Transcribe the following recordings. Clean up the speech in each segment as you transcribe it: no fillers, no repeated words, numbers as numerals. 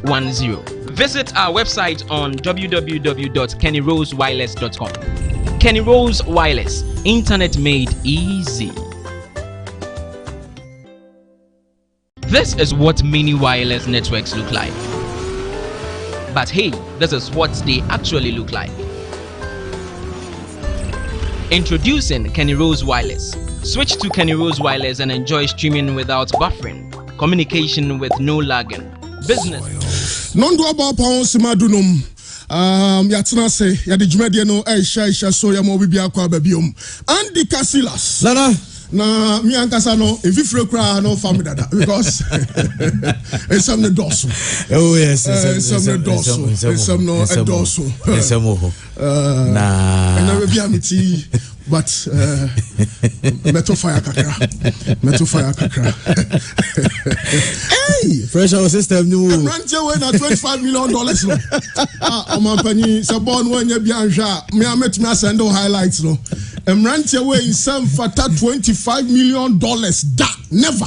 Visit our website on www.kennyrosewireless.com. Kenny Rose Wireless, internet made easy. This is what mini wireless networks look like. But hey, this is what they actually look like. Introducing Kenny Rose Wireless. Switch to Kenny Rose Wireless and enjoy streaming without buffering, communication with no lagging, business. Non do about pounds madunum. Yatsna say Yadijmedia no Aisha so Yamo Bibia Babium. Andy Casillas. Lana. Na mi ankasano if you cry no family dada because it's some the dorsal. Oh yes, it's some the dorsal. It's some no a dorsal. It's some nah. And I will be amity, but metal fire kakra. Hey, fresh our system new. Rent away na $25 million. Omampani sa born when you be anja. Me I met me send highlights no. Rent away in some fata $25 million. Da never.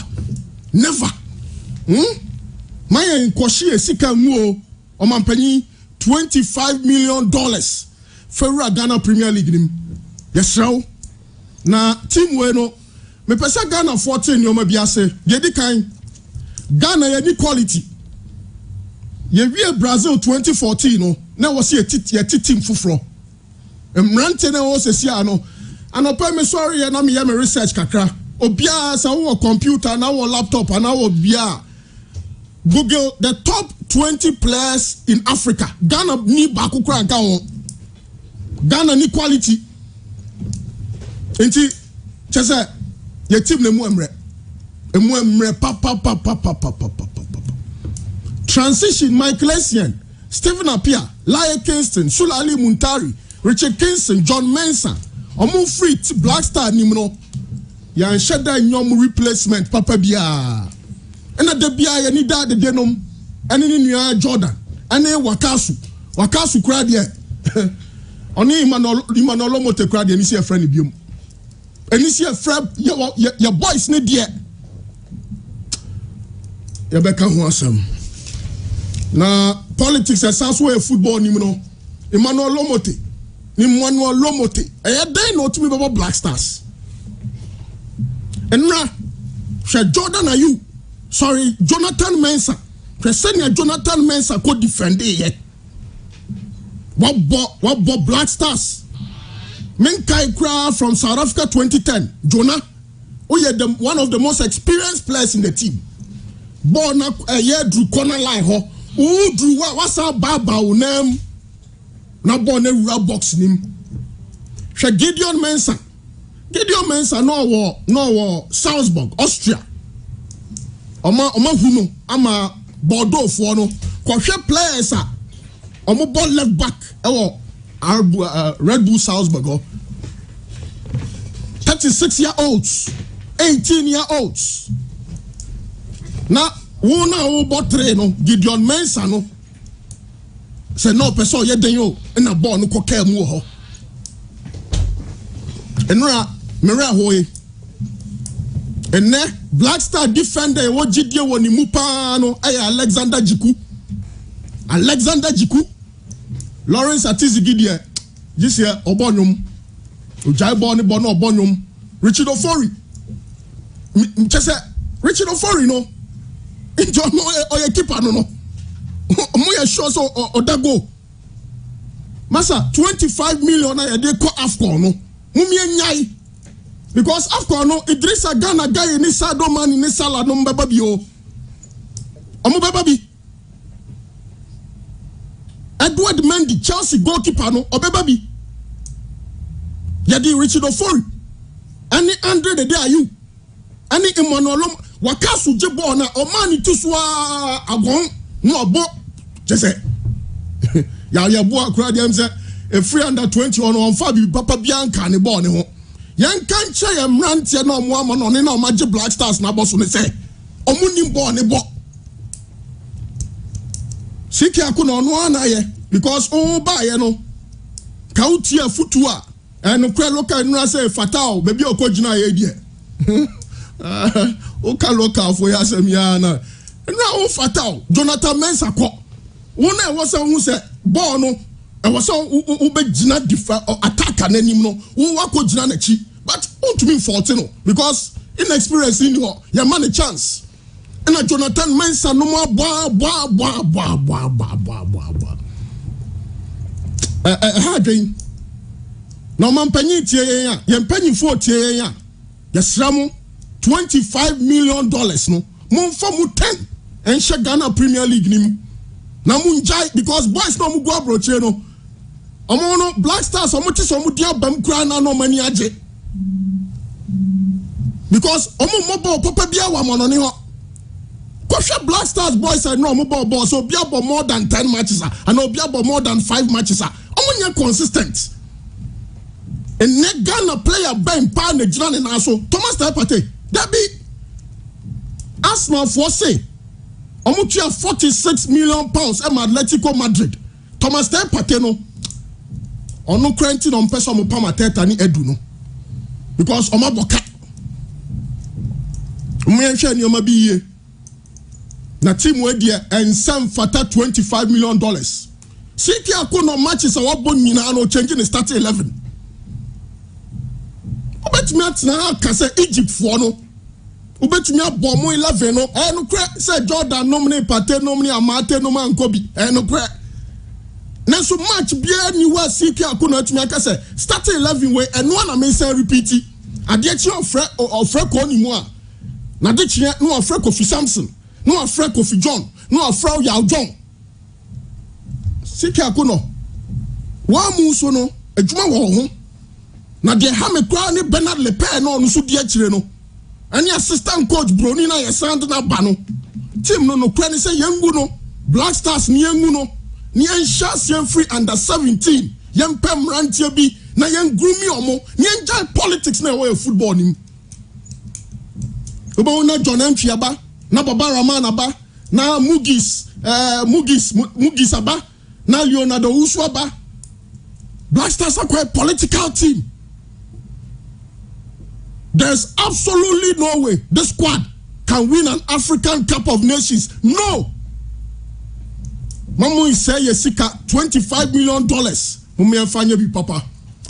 Maya in Koshi Sika Muo Omampani $25 million. Ferra Ghana Premier League nim. Yes sir. Na team we no me pesa Ghana 14 yo mabiase. Yedi kan Ghana yedi quality. Ye wie Brazil 2014 no. Na was ye team fufro. Mrante na wo sesia no. Anopa me sorry na me research kakra. Obia sa wo computer na wo laptop na wo bia. Google the top 20 players in Africa. Ghana ni baku kra nka won. Ghana ni quality. Enti chese ye team ne mu emre pa. Transition Michael Essien, Stephen Appiah, Laie Kingston, Sulali Muntari, Richard Kingston, John Mensah. Omo free Black Star nim no. Ya nsheda nyom replacement papa bia. Ena de bia ye ni da de denom. Ene ni nua Jordan. Ene wakasu kra de. Oni Imanolo mote kra de ni se friend biom. Eni se friend your boys ne de. Ya beka ho asem. Na politics esanso e football nim no. Imanolo mote. Ni Manuel Lomote. Eye dey no to me baba Black Stars. Enra she Jordan are you? Sorry, Jonathan Mensah. Presenia Jonathan Mensah co defend it. What Black Stars? Menkai Kra from South Africa 2010. Jonah. Oh yeah, one of the most experienced players in the team. Born up a year drew corner line ho. Who drew what's our baba name? Na born a rubber box nim. She Gideon Mensah no war Salzburg, Austria. Oma huno ama Bordeaux for no. Kwahwe players a omo ball left back Red Bull Salzburg. 36-year-olds, 18-year-olds. Na wona botre no Gideon Mensah no. Se no person ye den yo na ball no koka mu ho. Enra mera hoye. Enne Black Star defender wo gidie woni mu pa no ay Alexander Jiku. Lawrence Atizi gidie. This year obonyum. Ojai ball ni ball no obonyum. Richard Ofori. Chese Richard Ofori no. Injo no oye keeper no. Omo sure so odago. Masa 25 million na dey ko Afcon no. Mumie nyai. Because Afcon no Idrissa Gana guy ni Sado man ni Salah no mbeba bi o. Omo beba bi. Edward Mendy Chelsea goalkeeper no obeba bi. Yadi Richard Ofori. Ani Andre de Ayew. Ani Emmanuel Wakasu je ball na omani tuswa agon no obo. Jese ya bo akura dem say a free under 20 on fa bi papa bianca ne ball ne ho yan kan che ya mrantie na omo ama no ne na omaje Black Stars na boso ne say omo nim ball ne bo C.K Akonnor no anaye because o ba ye no ka utia futu a en kra local no say fatal baby okogina ye die o ka local for ya sem ya na o fatal Jonathan Mensah ko One was who said, Bono, I was so ube jina different attack and any no, who wako jina nechi, but to me 14 because inexperience in your man a chance. And a Jonathan Mensah no more harding. No man penny tia, yen penny 40 ya, yasramu $25 million no, mon famu 10 and share Ghana Premier League nim. Namunjai because boys no mu go abroche no. Omo no Black Stars omo ti so mu dia bam kura na no mani age. Because omo mobo papa bia wa mo no ni ho. Kosha Black Stars boys say no omo ball so bia bo more than 10 matches and no bia bo more than 5 matches omo nya consistent. And ne Ghana player ben pa na jina na so Thomas Partey that be Arsenal for say Omutia £46 million at Atletico Madrid. Thomas Partey no. Ono krenti no mpesa mo pama teta ni edu no. Because oma boka. Mwenye ni oma biye. Na team we die ensem fata $25 million. C.K Akonnor matches a wabo nyina no change in starting 11. Obetimi atena ka se Egypt for no. Ubetumi abomo 11 no no kra say Jordan nomine Partey nomine Amate no man Kobe no kra na so match bia ni wa CK Akonnor atumi aka say starting 11 we no na me say repeat ade chi ofre ko ni mu a na de chi no ofre Kofi Samson no ofre Kofi John no ofre Yao John CK Akonnor wa mu so no adwuma wo ho na de ha me kwa ni Bernard Lepre no so de akire no any assistant coach Brony na yesand na bano team no kwani say yengu no Black Stars ni yengu no ni enshas yen free under 17 yen pem rantie bi na yen grumi omo ni enjoy politics na way football nim obo na John Ntwiaba na Baba Rahman aba na Mugis aba na Leonardo Usu aba. Black Stars are quite political team. There's absolutely no way this squad can win an African Cup of Nations. No. Mamu is say Yesika $25 million. Papa.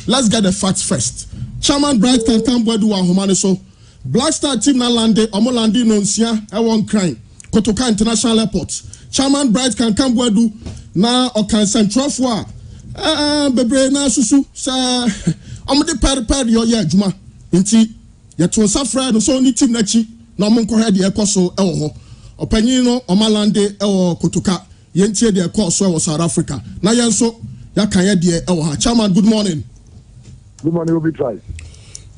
Let's get the facts first. Chairman Bright can come where do a so Black Star team na lande omolandi nonsia I want crime. Kotoka International Airport. Chairman Bright can come where do na okan central for bebre na susu sa omde per yo ye adwuma. Nti yeto safra no so ni team na chi na mo nkɔ de ekoso ewo ho opanyin no omalande ewo kotoka yentie de ekoso ewo South Africa na yenso yakan ye de ewo ha. Chairman, good morning. Good morning, will be try.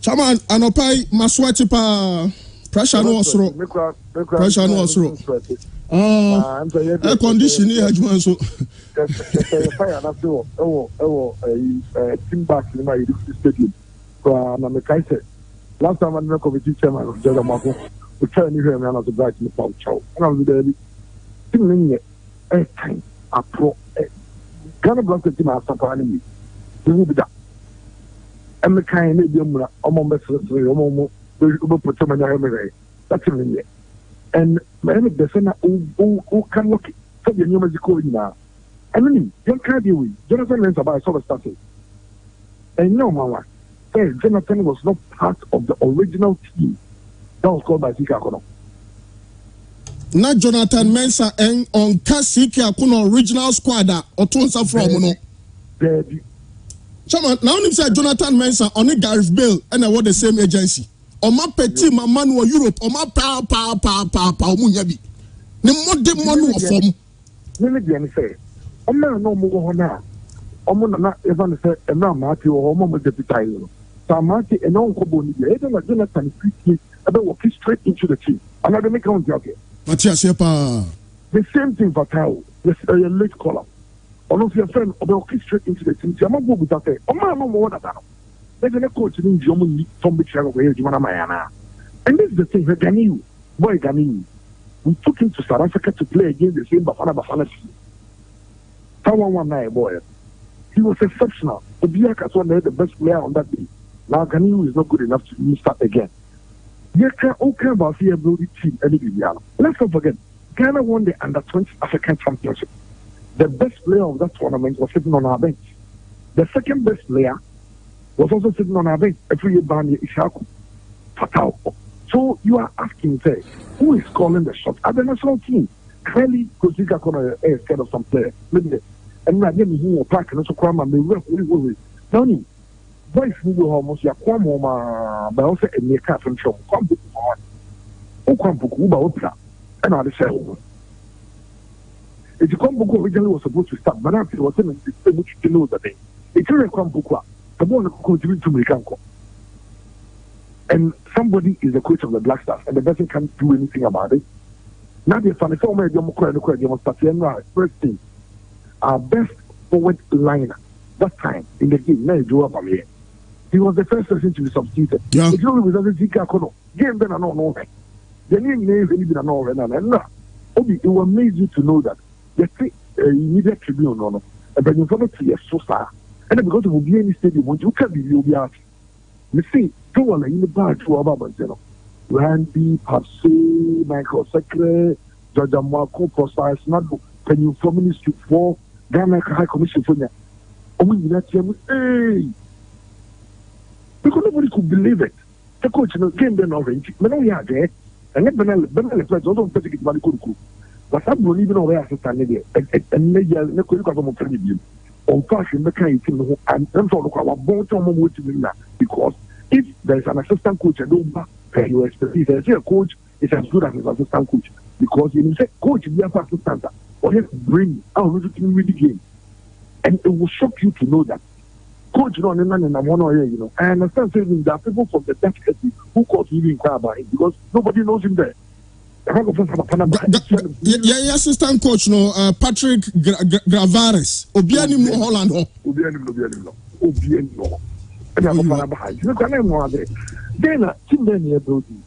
Chairman, anopai maswati pa pressure no osoro pressure no osoro air condition here adwuma so fire na so team back in my stadium so na me kai say last time I met committee chairman of Jada Mako, we try to hear me and as a bright in the power chow. And I was there, team time, a pro, Ghana Black team has some enemy. We will be that. And the kind of medium, among best, we will put some in our that's in there. And my name is the center who can look for the new musical now. And then you can't deal with Jonathan Lenz about sort of starting. And no, Mama. Jonathan was not part of the original team that was called by C.K Akonnor. Not Jonathan Mensah and on C.K Akonnor original squad or Tonsa from no. Chairman, now you say Jonathan Mensah on a Gareth Bale and I want the same agency. On my petit man or Europe or my pa munyabi. The more money form. Let me be honest. I'm not no more now. I'm not even say I'm not Marty or Homo deputy. So Marty and Uncle Bonnie, like Jonathan quickly about walking straight into the team. And I don't make count okay. Matthias Yepa. The same thing for Tao. This late caller. One of your friends about walking straight into the team. I'm not going with that. I'm not more than that. There's a coach in Germany from which I go where you Mayana. And this is the thing, Ghanaians. We took him to South Africa to play against the same Bafana team. Someone one night, boy. He was exceptional. Obiaka was the best player on that day. Now Ghanaian is not good enough to start again. Let's not forget, Ghana won the under-20 African Championship. the best player of that tournament was sitting on our bench. The second best player was also sitting on our bench. Every year, Bani Ishaku, Fatal. So you are asking, say, who is calling the shots at the national team? Clearly, C.K Akonnor is scared of some player. And now, let me hear a pack and also come and we now, boys who will almost ya come home, but also a near cat and show. Come book on. Oh, come book Uba Opera. And I say, if you come book originally was supposed to start, but after it was in the which you know that day. It's really come book. The one who contribute to Mekanko. And somebody is the coach of the Black Stars, and the person can't do anything about it. Now the fan is already first thing. Our best forward liner that time in the game, now he drew up here. He was the first person to be substituted. Yeah. It's not with C.K Akonnor. Game then I don't know. The name even I know and Obi, it will amaze you to know that the immediate tribune no, and then you follow to your sosa, and then because it will be any stadium, you can be you'll be out. You see, go on in the bar to Ababa, Randy, Papsi, Michael Secre, Georgia Marco, Prosper Snadu, can you form Ministry for Ghana High Commission for that? Oh, we let him, hey! Because nobody could believe it. The coach came then orange, but now he had there, and then Benel players don't take it, but but I'm not even aware of the standing there, and maybe I could come up with you. On fashion, the kind of thing, and then for our bottom waiting because if there is an assistant coach and don't pay your expertise, a coach is as good as his assistant coach because you say coach is the assistant or just bring out with the game, and it will shock you to know that coach no and I'm one or you know. I understand saying there are people from the Dutch who called you inquire about it because nobody knows him there. Yeah, assistant coach no Patrick Gravares. Obiani no Holland ho. Obiani no. And I'm far behind. You can know there. Then team then building.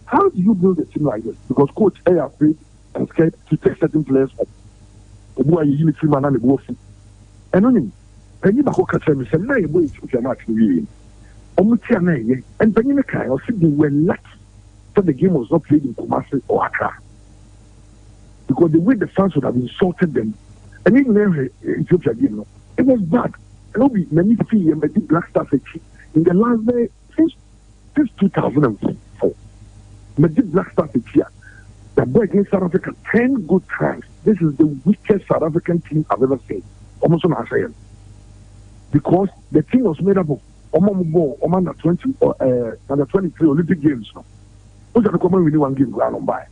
How do you build a team like this? Because coach are afraid and scared to take certain players up. Obu ayi ni team na le bo fu. Eno ni. Penny ba ko ka tell me say na e boy to match we. Omu tia na ye. And penny me kai o say they were lucky. The game was not played in Kumasi or Accra because the way the fans would have insulted them, and even in Ethiopia game, it was bad. And we many feel and the Black Stars in the last day since 2004. The Black Stars the boy against South Africa 10 good times. This is the weakest South African team I've ever seen. Almost on our side because the team was made up of under 20 or under 23 Olympic Games. Who's going to come with one game ground on by?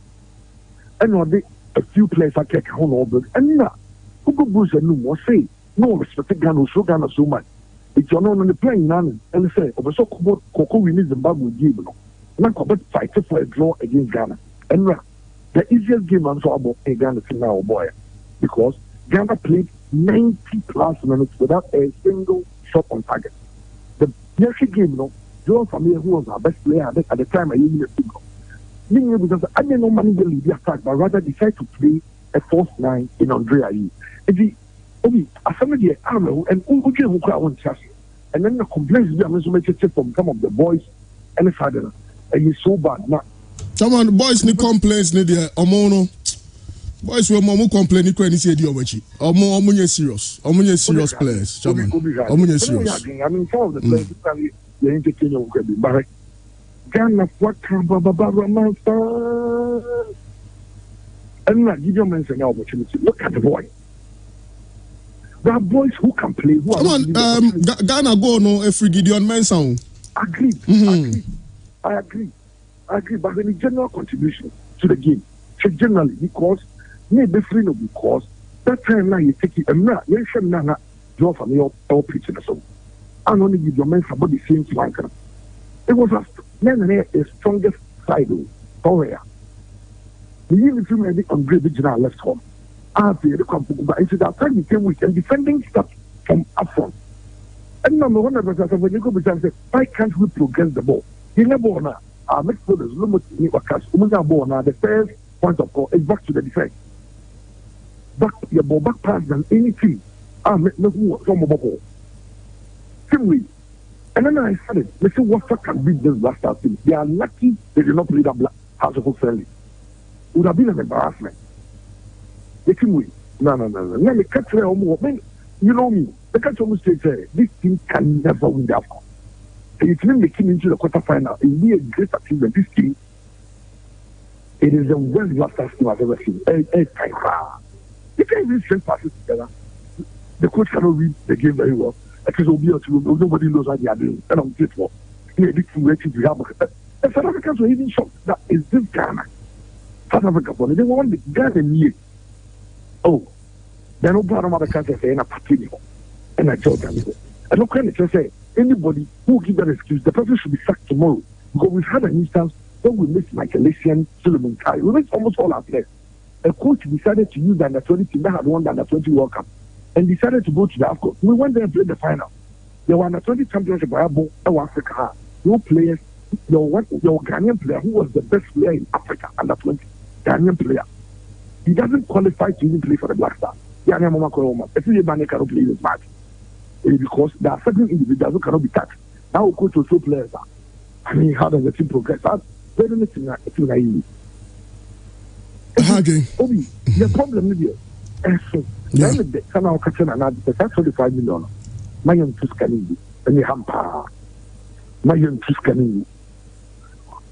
And a few players are taking home over. And now, who go boost and no say, no respect Ghana, so Ghana so much. If you're not on the plane, none, and say, over so Coco, we need Zimbabwe game. And I'm going to fight for a draw against Ghana. And now, the easiest game I'm talking about in Ghana is now, boy, because Ghana played 90 plus minutes without a single shot on target. The next game, Joe Famia, who was our best player at the time, I used to because I didn't know money will lead the attack, but rather decide to play a false nine in Andrea. Obi, as somebody army and who won't chassis. And then the complaints be a from some of the boys and the father. And it's so bad now. Come on, the boys need complaints, need the Omono. Boys will more complain, you can't say the Obachi. Omo serious players. Omo serious. I mean, some of the players they entertain you, but Ghana, what can Baba Master? And not give your men an opportunity. Look at the boy. There are boys who can play. Who come on, Ghana go no every Gideon Mensah. Agreed. I agree. But in general contribution to the game, generally, because maybe free no because that time now you take it and now you should not draw from your pitching so. And only give your men about the same flanker. It was a strongest side over. The unit made it on great regional left home. After the company, but it's that time he came with and defending stuff from up front. And number 100% when you go to say, why can't we progress the ball? In the ball now, our midfielders, the first point of call is back to the defense. Back your ball back pass than anything. Same way. And then I said it. They say what can beat this Black Stars team? They are lucky they did not play that House of friendly. It would have been an embarrassment. The team way. No. Let me catch you. You know me. The catch almost say this team can never win the AFCON. It's not making into the quarterfinal. It will be a great achievement. This team, it is the worst blaster team I've ever seen. You can't even send passes together. The coach cannot read the game very well. Because nobody knows what they are doing. And I'm grateful. This team waiting to have. And South Africans were even shocked that is this Ghana. South Africa, they want the Ghana near. Oh, they're no part of other countries saying a party and a joke. And look, can it say anybody who give that excuse, the person should be sacked tomorrow. Because we've had an instance where we missed Michaelesian, Solomon Kai. We missed almost all our players. A coach decided to use the under 20 team that had won the under 20 World Cup and decided to go to the AFCON. We went there and played the final. There were under 20 championship by Africa. No players, your Ghanaian player who was the best player in Africa under 20, Ghanaian player. He doesn't qualify to even play for the Black Stars. If you cannot play this match, because there are certain individuals who cannot be touched. Now, coach also players. I mean, how does the team progress? Very little naive. Obi, the problem is here. The Kana Kitchen and that's 25 million. My young Tuscany, and you hamper. My young Tuscany.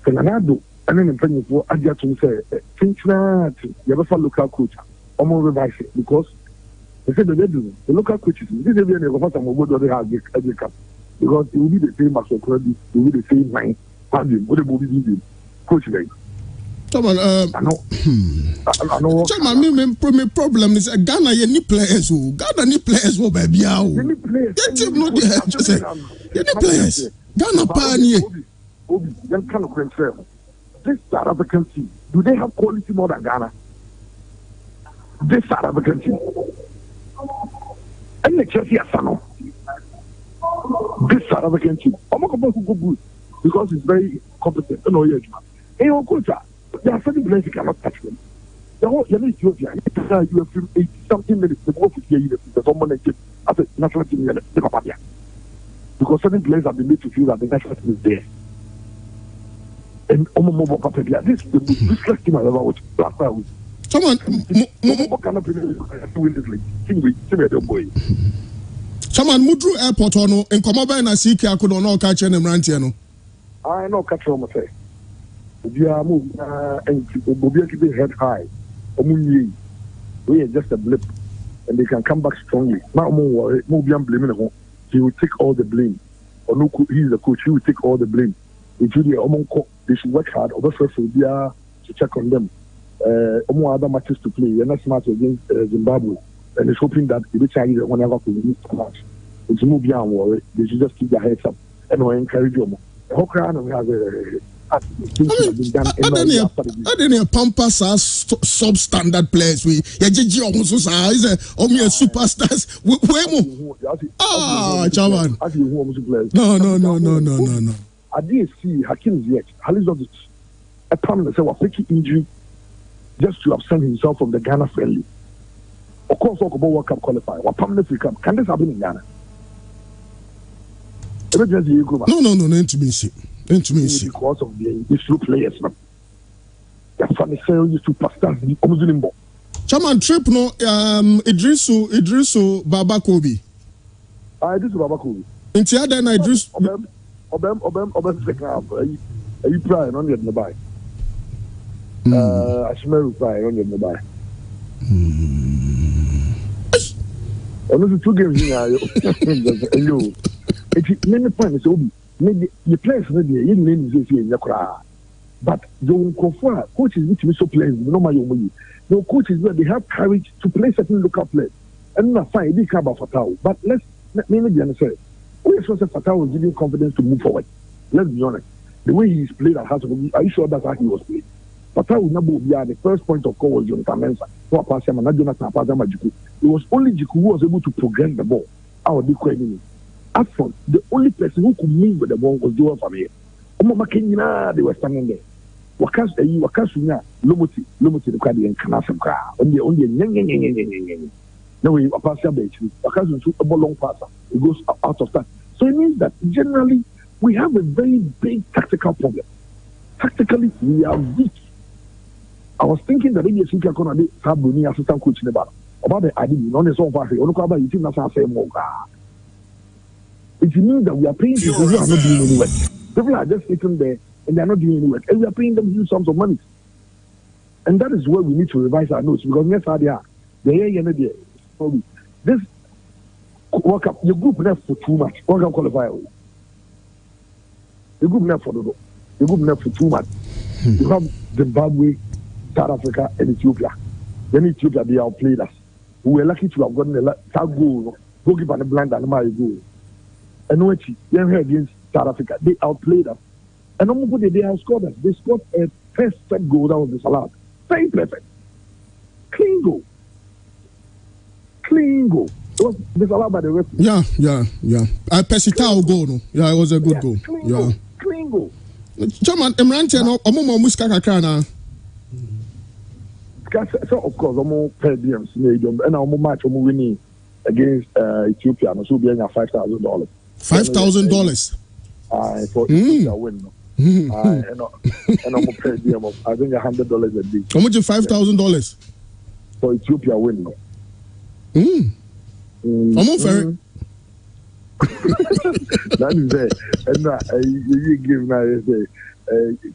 Fernando, and then in for Adia to say, think that you ever local coach. Almost revise it because they said the local coaches, this is a very important every cup because it will be the same as already, it will be the same mind. What the movie coach like. Chairman, I know. Chairman, my problem is Ghana. Any players who Ghana need players who baby Any players? Any players? Ghana pioneer. Obi, then kind of concern. This South African team, do they have quality more than Ghana? This South African team. And the Chelsea Asano. This South African team. I'm not going to go good because it's very competent. No, yes, man. Hey, coach, there are certain players you cannot touch them. The whole Ethiopia, you have 80 something minutes, the most of the someone as a national team, because certain players have been made to feel that the national team is there. And this is the most useless team I've ever watched. Last time. Someone, Mudru Airport or no, in Comoba and C.K Akonnor no catch any Rantiano. I know catch on my face. You are moving and keep head high. We are just a blip and they can come back strongly. Now, more blaming him. He will take all the blame. Or no, he's the coach, he will take all the blame. They should work hard. Other first will be to check on them. Other matches to play. The next match against Zimbabwe, and it's hoping that the Chinese whenever we lose the match, it's move beyond worry. They should just keep their heads up and we encourage them. The whole crowd we have I didn't pampas as substandard players. We also say only superstars. Chairman. No. I didn't see Hakim yet. Halizovic, a permanent say injury just to absent himself from the Ghana friendly. Of course, talk about World Cup qualify. What permanent free cup? Can this happen in Ghana? No, intimacy. Because of the two players, man. The funny sale used to superstars. Chairman trip no Idrisu Babakobi. Idrisu Babakobi. Inti ada na Idrisu Obem second half. Are you trying on the buy? Ashmeru trying on the buy. Only 2 games in it's many points. Maybe the players you name is in the crowd. But the coaches need to be so players, no matter what. No coaches where they have courage to play certain local players. And not fine, they come about Fatau. But let me be honest. We expect Fatau is giving confidence to move forward. Let's be honest. The way he's played at House of are you sure that's how he was played? Fatau would not be the first point of call was Jonathan Mensah. It was only Jiku who was able to progress the ball. Our big question. As for the only person who could move with the ball was Joel Famir. They were standing there. Wakasunya, Lomoti, the Kadi and Kanasam Kra. Only no way, a passer bench. Wakasu shoot a ball long passer. It goes out of that. So it means that generally we have a very big tactical problem. Tactically, we are weak. I was thinking that maybe C.K Akonnor have Bruni assistant coach in the battle. about the idea, not the song for you. About you, not say more. It means that we are paying people who are not doing any work. People are just sitting there and they are not doing any work, and we are paying them huge sums of money. And that is where we need to revise our notes because next year, this World Cup, your group left for too much. World Cup qualify. The group left for the group left for too much. You have Zimbabwe, South Africa, and Ethiopia. Then Ethiopia, they outplayed us. We were lucky to have gotten that goal. Goalkeeper and blind and my goal. And when they were against South Africa, they outplayed us. And almost they outscored us. They scored a perfect goal that was disallowed. Very perfect. Clean goal. Clean goal. It was disallowed by the referee. Yeah. I Pesitao goal. No? Yeah, it was a good goal. Clean goal. Chairman, Emrante, Omo Muska Kakana. So, of course, Omo Pedium, and Omo match Omo winning against Ethiopia, and so being $5,000. $5,000? For Ethiopia win. And Omo Pedium of, I think, $100 a day. How much is $5,000? For Ethiopia win. Omo fair. That is it. And you give now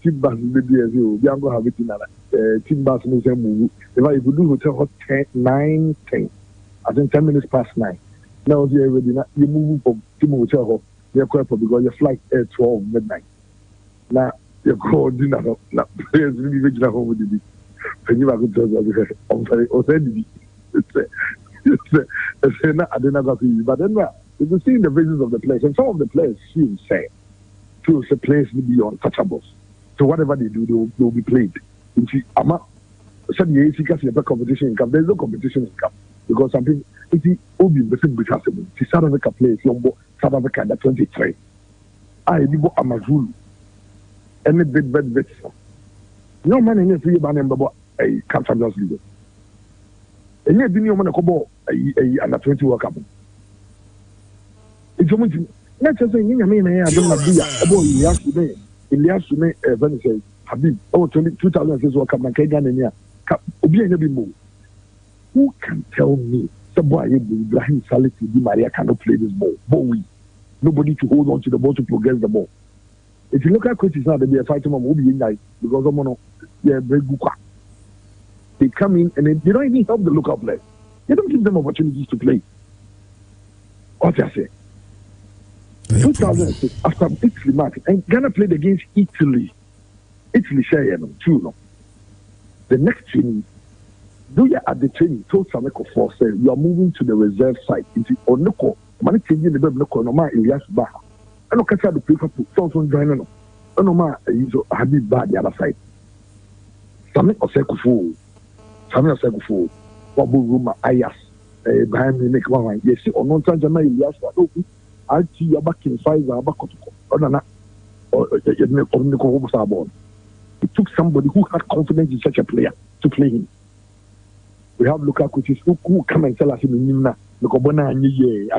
team bus in the DSU. We are going to have it in team bus in the move. If I do hotel 9:10, I think 10 minutes past 9. Now you move from team hotel. You're quite because your flight at 12 midnight. Now you're called dinner. Now players really make home with the and you are going to I'm sorry, already. I didn't know but then you can see in the faces of the players, and some of the players feel the players will be untouchables. So whatever they do, they will be played. There's no competition income. There's no competition income because some people, it's the South Africa players, South Africa under 23. I live Amazulu. Any bit. No man in a free band about a Champions League. And yet, you want to go under 20 World Cup. It's almost not just saying, I mean, I don't have to Elias Sume, Venice, Habib, 2006 World Cup, Ghana, who can tell me the boy Ibrahim Salih Di Maria cannot play this ball? Nobody to hold on to the ball to progress the ball. If you look at coaches now, they are fighting on because they are very good. They come in and they don't even help the local players. They don't give them opportunities to play. What I say? 2006, after Italy match, and Ghana played against Italy. Italy share 2-0. The next training, at the training, told Sameko for say you are moving to the reserve side. Into Onoko, money changing the Noko, no man Elias Baha. I don't catch out the paper to Thompson joining. No man, Habib Bah the other side. Sameko Sekufu, Wabu Ruma Ayas, behind me, make one. Yes, or non Tanjama Elias Baha. I see you back in five it took somebody who had confidence in such a player to play him. We have local coaches who come and tell us I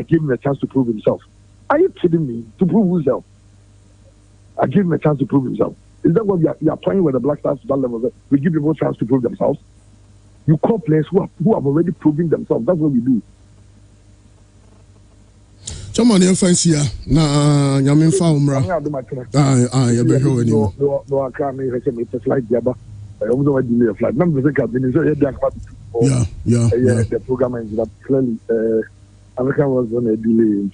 gave him a chance to prove himself. Are you kidding me? To prove himself? I gave him a chance to prove himself. Is that what we are playing with the Black Stars to that level? We give people a chance to prove themselves. You call players who have already proven themselves. That's what we do. Someone in fancy na nyamin fa umra ya be ho ani no aka me he me flight diaba I'm going to delay a flight number the cabin so the program is that clearly America was on a delay and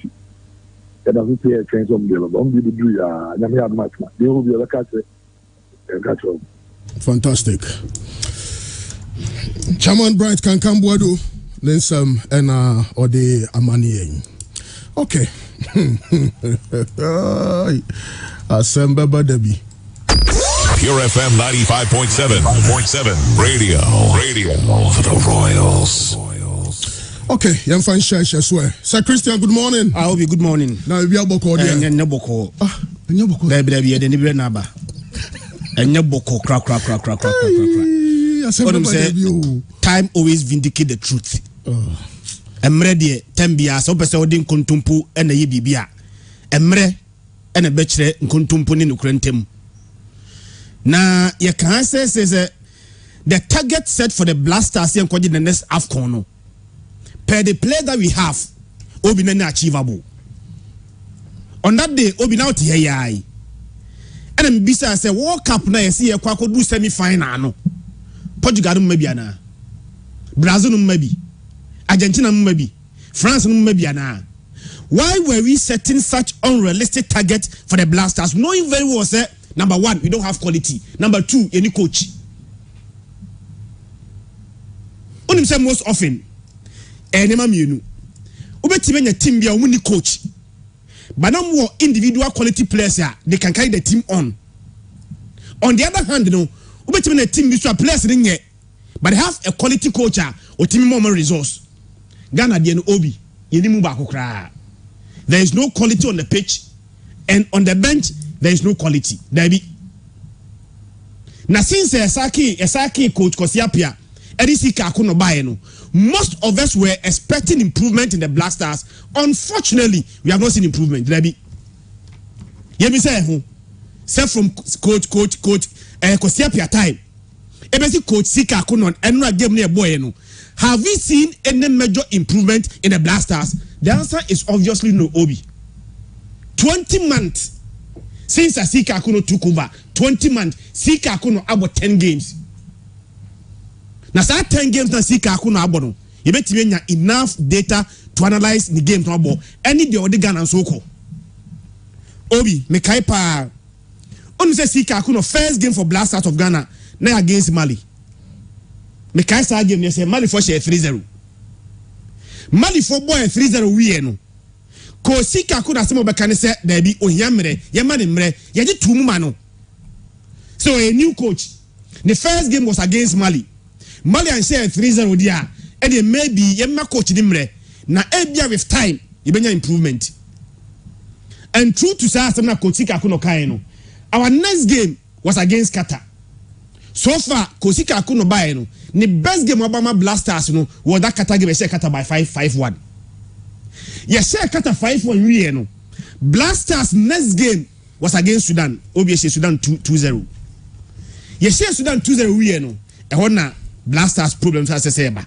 doesn't pay a train some deal on the do nyame ad match they will be a catch fantastic Chairman Bright can come boado lensam and or the amani. Okay. Assemble Debbie. Pure FM 95.7 radio for the Royals. Okay, young fan share swear. Sir Christian, good morning. I hope you good morning. Now we are boko there. Nyaboko. Nyaboko. Baby, the nibre naba. Nyaboko crack. Time always vindicate the truth. Emre de tembia so pese odin kontumpu ena ye bibia emre ena bechire nkontumpu ni nukrentem na ye can say the target set for the Blasters in the next AFCON no per the play that we have, Obi na achievable. On that day, Obi now TAI. And then Bisa say World Cup na see a kwako do semi-final no. Portugal maybe ana. Brazil maybe. Argentina maybe. France maybe ana. Why were we setting such unrealistic targets for the Black Stars, knowing very well say number one, we don't have quality. Number two, any coach. Unim say most often, enema mienu. Ubetime nya team bia omuni coach. But now more individual quality players here, they can carry the team on. On the other hand, you know, ubetime nya team biso players nye, but they have a quality coach or team more resource. Ghana die no obi, yeni mu ba kokra. There is no quality on the pitch, and on the bench there is no quality. There be. Now since Esaki coach Kosiapia, C.K Akonnor buy no, most of us were expecting improvement in the Black Stars. Unfortunately, we have not seen improvement. There be. Let me say who? Say from coach Kosiapia time. Ebesi coach C.K Akonnor and no game near boy no. Have we seen any major improvement in the Black Stars? The answer is obviously no, Obi. 20 months since C.K Akonnor took over. 20 months. C.K Akonnor about 10 games. Now, 10 games na C.K Akonnor about. You bet you enough data to analyze the game. Any the other Ghana so called. Obi, me kaipa. Only say C.K Akonnor first game for Black Stars of Ghana. Now against Mali. Me kai sa game ne say Mali for share 3-0. Mali for boy 3-0 we no. Ko C.K Akonnor asemo be kan say there be ohiamre, ye mani mre, ye di tumu ma no. So a new coach. The first game was against Mali. Mali and share 3-0 dia. And then maybe ye ma coach di mre. Na ebia with time, you benya improvement. And true to say asemo coach C.K Akonnor kai no. Our next game was against Qatar. So far, C.K Akonnor buy no. The best game Obama Black Stars no was that Qatar game share Qatar by 5-1. Yes, share Qatar 5-1 we no. Black Stars next game was against Sudan. Obviously Sudan 2-0. Yes, share Sudan 2-0 we no. E wona Black Stars problems as say ba.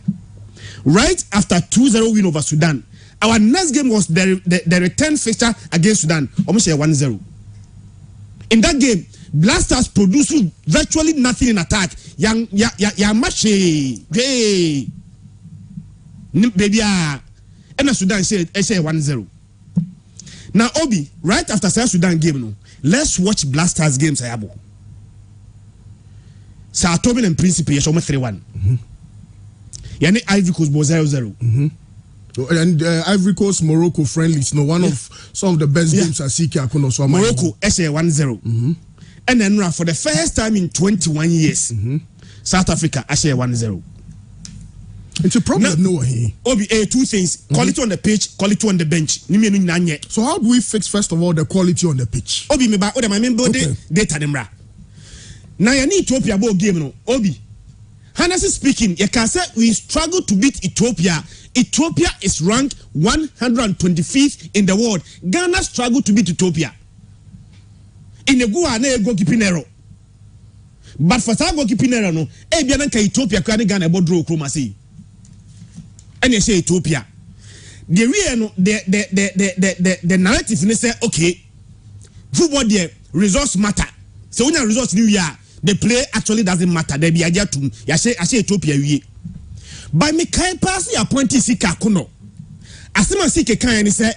Right after 2-0 win over Sudan, our next game was the return fixture against Sudan. Almost share 1-0. In that game, Black Stars produced virtually nothing in attack. Yang mache. Hey. Baby and Sudan said 1-0. Now Obi, right after South Sudan game no, let's watch Black Stars games ayabo. Sao Tome and Principe yes 3-1. Yani Ivory Coast was 0-0. And Ivory Coast Morocco friendlies no one of some of the best games at C.K Akonnor so Morocco 1-0. And then for the first time in 21 years, South Africa actually 1-0. It's a problem, no way. Obi, two things: quality on the pitch, quality on the bench. So how do we fix first of all the quality on the pitch? Obi, me ba, my member data demra. Now you need Ethiopia about game no. Obi, honestly speaking, you can say we struggle to beat Ethiopia. Ethiopia is ranked 125th in the world. Ghana struggled to beat Ethiopia. In a goalkeeping error. But for some goalkeeping error, no, Ethiopia can Ghana about draw chromasi. And you say Ethiopia. The real the narrative they say okay, football there results matter. So when the results new year, the play actually doesn't matter. They be idea to I say Ethiopia we. By me kind pass the appointee C.K Akonnor. Asema C.K kan ni say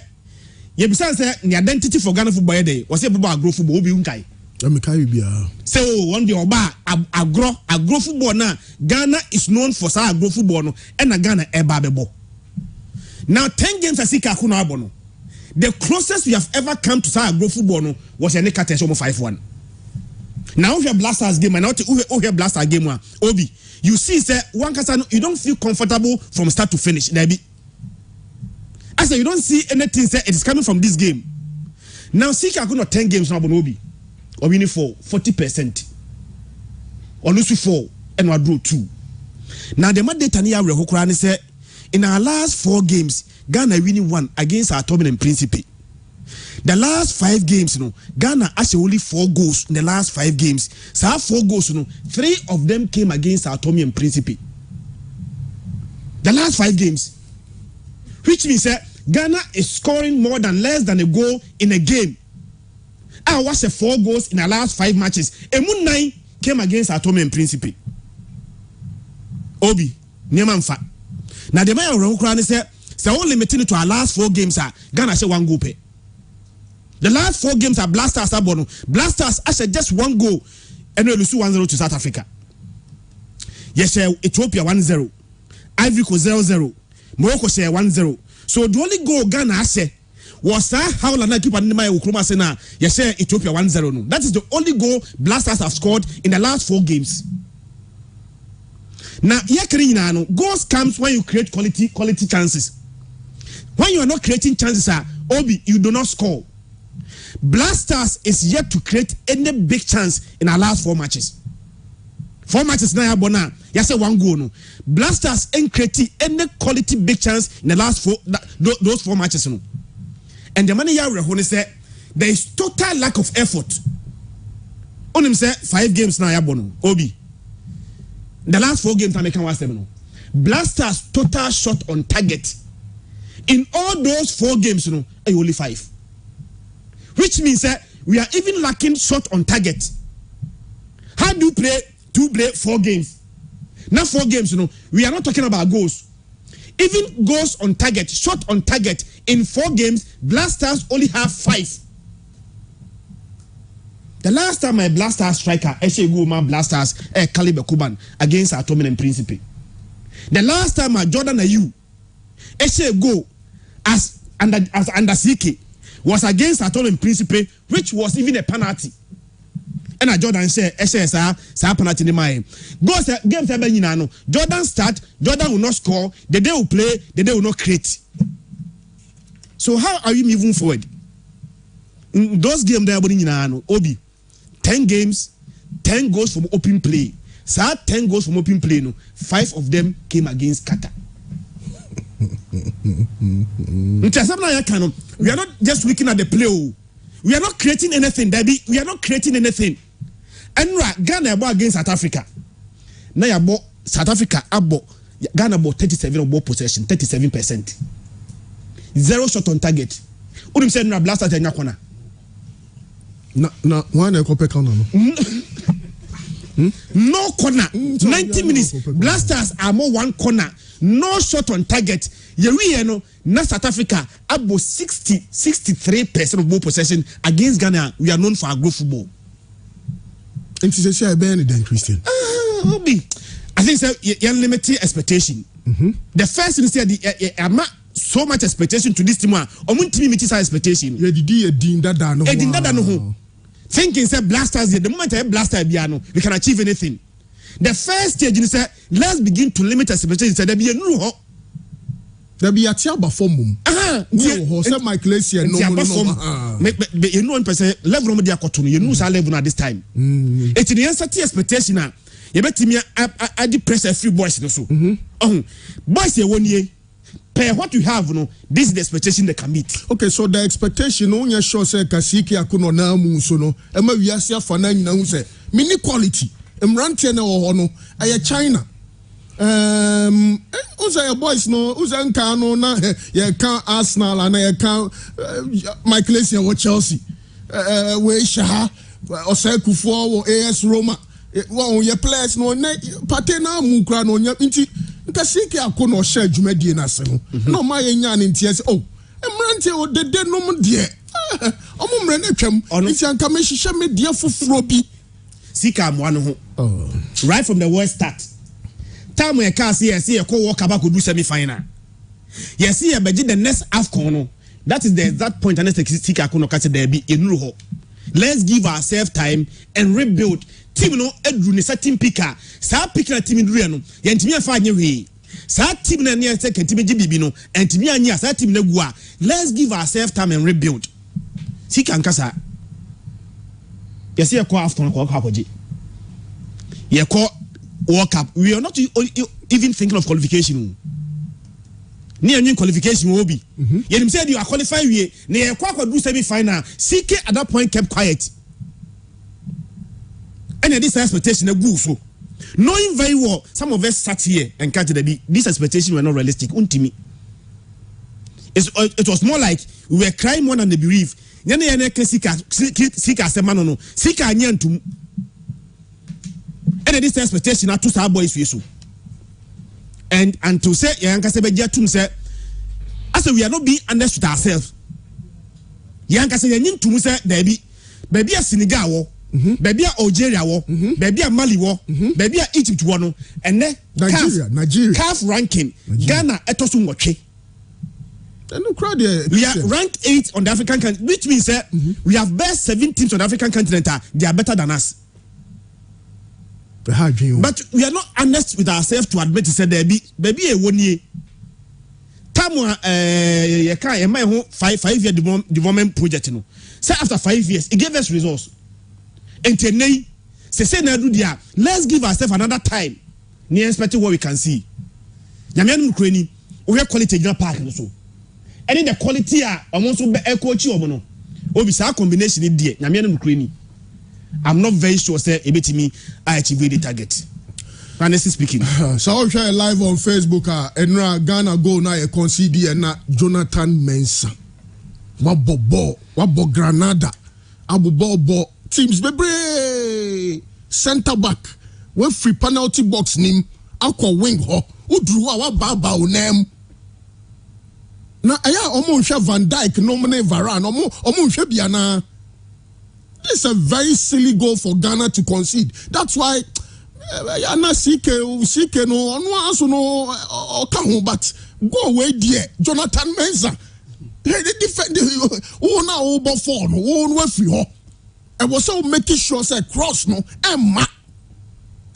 ye bisa say the identity for Ghana football day was say about agro football obi unkai. Me kai bia. So one day oba agro football na Ghana is known for sa agro football no and na Ghana eba bebo. Now 10 games at C.K Akonnor abono. The closest we have ever come to sa agro football no was a Nekate 5-1. Now we have Black Stars game and now we have Black Stars game one. Obi, you see say one kasa you don't feel comfortable from start to finish. There be. I say you don't see anything say it is coming from this game. Now C.K Akonnor 10 games now Obi. Or winning for 40%. Or lose 4 and we draw 2. Now the data near Rehokrani say in our last 4 games, Ghana winning 1 against our Tobin and Principe. The last 5 games, Ghana actually only 4 goals in the last 5 games. So our 4 goals, 3 of them came against our Tommy and Principe. The last 5 games. which means that Ghana is scoring more than less than a goal in a game. I watched 4 goals in the last 5 matches. Emu 9 came against Atome and Principe. Obi, Nyamanfa. Now the man wrong crown said, so only limited to our last 4 games are Ghana say 1 goal pay. The last 4 games are Blasters abono. Blasters actually just 1 goal and we lose 1-0 to South Africa. Yes, Ethiopia 1-0. Ivory Coast 0-0. Morocco say 1-0. So the only goal Ghana say was how la keep an my Ukruma Sena. Yes, Ethiopia 1-0. No. That is the only goal Blasters have scored in the last 4 games. Now, goals comes when you create quality chances. When you are not creating chances, Obi, you do not score. Blasters is yet to create any big chance in our last 4 matches. 4 matches now, Bona. Yes, 1 goal. No. Blasters ain't creating any quality big chance in the last 4 those 4 matches. No. And the money you said there is total lack of effort. On him say 5 games now, Bono. Obi. The last 4 games I make 1-7. Blasters total shot on target. In all those 4 games, only 5. Which means that we are even lacking shot on target. How do you play 4 games? Now 4 games, we are not talking about goals. Even goals on target, shot on target in 4 games, Blasters only have 5. The last time my Blasters striker, Blasters, Caliber Kuban against Atomin and Principe. The last time my Jordan Ayew, go as under CK was against Atomin and Principe, which was even a penalty. And Jordan said, sa penalty in my goes games Jordan start, Jordan will not score, the day will play, the day will not create. So how are we moving forward? In those games there Obi 10 games, 10 goals from open play. So 10 goals from open play, 5 of them came against Qatar. We are not just looking at the play. We are not creating anything, Debbie. We are not creating anything. And Ghana bought against South Africa. Now you bought South Africa. Ghana bought 37 of ball possession, 37%. 0 shot on target. Udim said no Blasters in Yakona. No, one no corner. 90 minutes. Blasters are more 1 corner. No shot on target. Na South Africa about 63% of ball possession against Ghana. We are known for our good football. And she said, then Christian. I think so. You limited expectation. The first thing said, I'm not so much expectation to this team. Team meets our expectation. Thinking say Blasters, the moment I Blaster piano, we can achieve anything. The first stage is say, let's begin to limit expectations. There be a new hope. There be a tiaba form. My class here, no. You know, level of the cotton, you know, level at this time. It's the answer to expectation. You bet me, I depress a few boys. Boys, you 1 year. Pay what you have, this is the expectation they can meet. Okay, so the expectation on your show say C.K Akonnor na so no. Ema we asia for na nyina say mini quality. Emrantie na wo no aye China. Uza boys no uza nka no na ye kan Arsenal and ye kan Michael Essien wo Chelsea. We sha Osei Kufuor wo AS Roma. Wo ye players no party na mu kra no nya nti nka C.K Akonnor share dwumadie na se no ma ye nya ne ntie se emrante o dede no mu de omumre na twam nti anka me hihye me de foforo bi C.K amwa no ho right from the word start time we can see e ko walk about do semi final yes see e beji the next AFCON no that is the exact point and C.K Akonnor catch there be enuru ho. Let's give ourselves time and rebuild. Team no edru ne certain picker. Sa picker team ndru no. Ye ntimi afa anye we. Sa team na ne second team GBB no. Ntimi anye sa team na gu a. Let's give ourselves time and rebuild. C.K Ankasa. Ye see ko AFCON ko akoji. Ye ko World Cup. We are not even thinking of qualification. Ni any qualification will be. Ye said you are qualified we na ye kwa do semi final. C.K at that point kept quiet. And this expectation a good so. Knowing very well some of us sat here and catch the this expectation were not realistic. Untimi. It was more like we were crying more than the bereaved. Sika semano Sika nyantum. And this expectation are two boys for you. And to say Yanka Sebejatum said, as we are not being honest with ourselves. Yanka say you to say baby a Senegal, baby a Algeria, baby a Mali, baby a Egypt one, and then Nigeria calf ranking Ghana etosum watche. We are ranked 8 on the African continent, which means that we have best 7 teams on the African continent. They are better than us. But we are not honest with ourselves to admit to say baby a 1 year. Tamwa you can't my home 5-year development project. No. Say after 5 years, it gave us results. And today, say let's give ourselves another time. Near expecting what we can see. Yamian Ukraine, we have quality in park also. And in the quality I'm also coach you mono. Obisa combination in dear Yamian Ukraine. I'm not very sure say me I achieve the target. Honestly speaking. So I'll share live on Facebook. Enra Ghana go na e concede na Jonathan Mensah. Wabo Granada. Abu Bobo teams bebre center back. We free penalty box nim akwa wing ho. Udru wa baba onem. Na aya omo nhwe Van Dijk no mane Varane omo nhwe bia na. It's a very silly goal for Ghana to concede. That's why Yana CK no also no but go away there. Jonathan Mensah. They defend now over 4 no one free ho. I was so making sure say cross no Emma.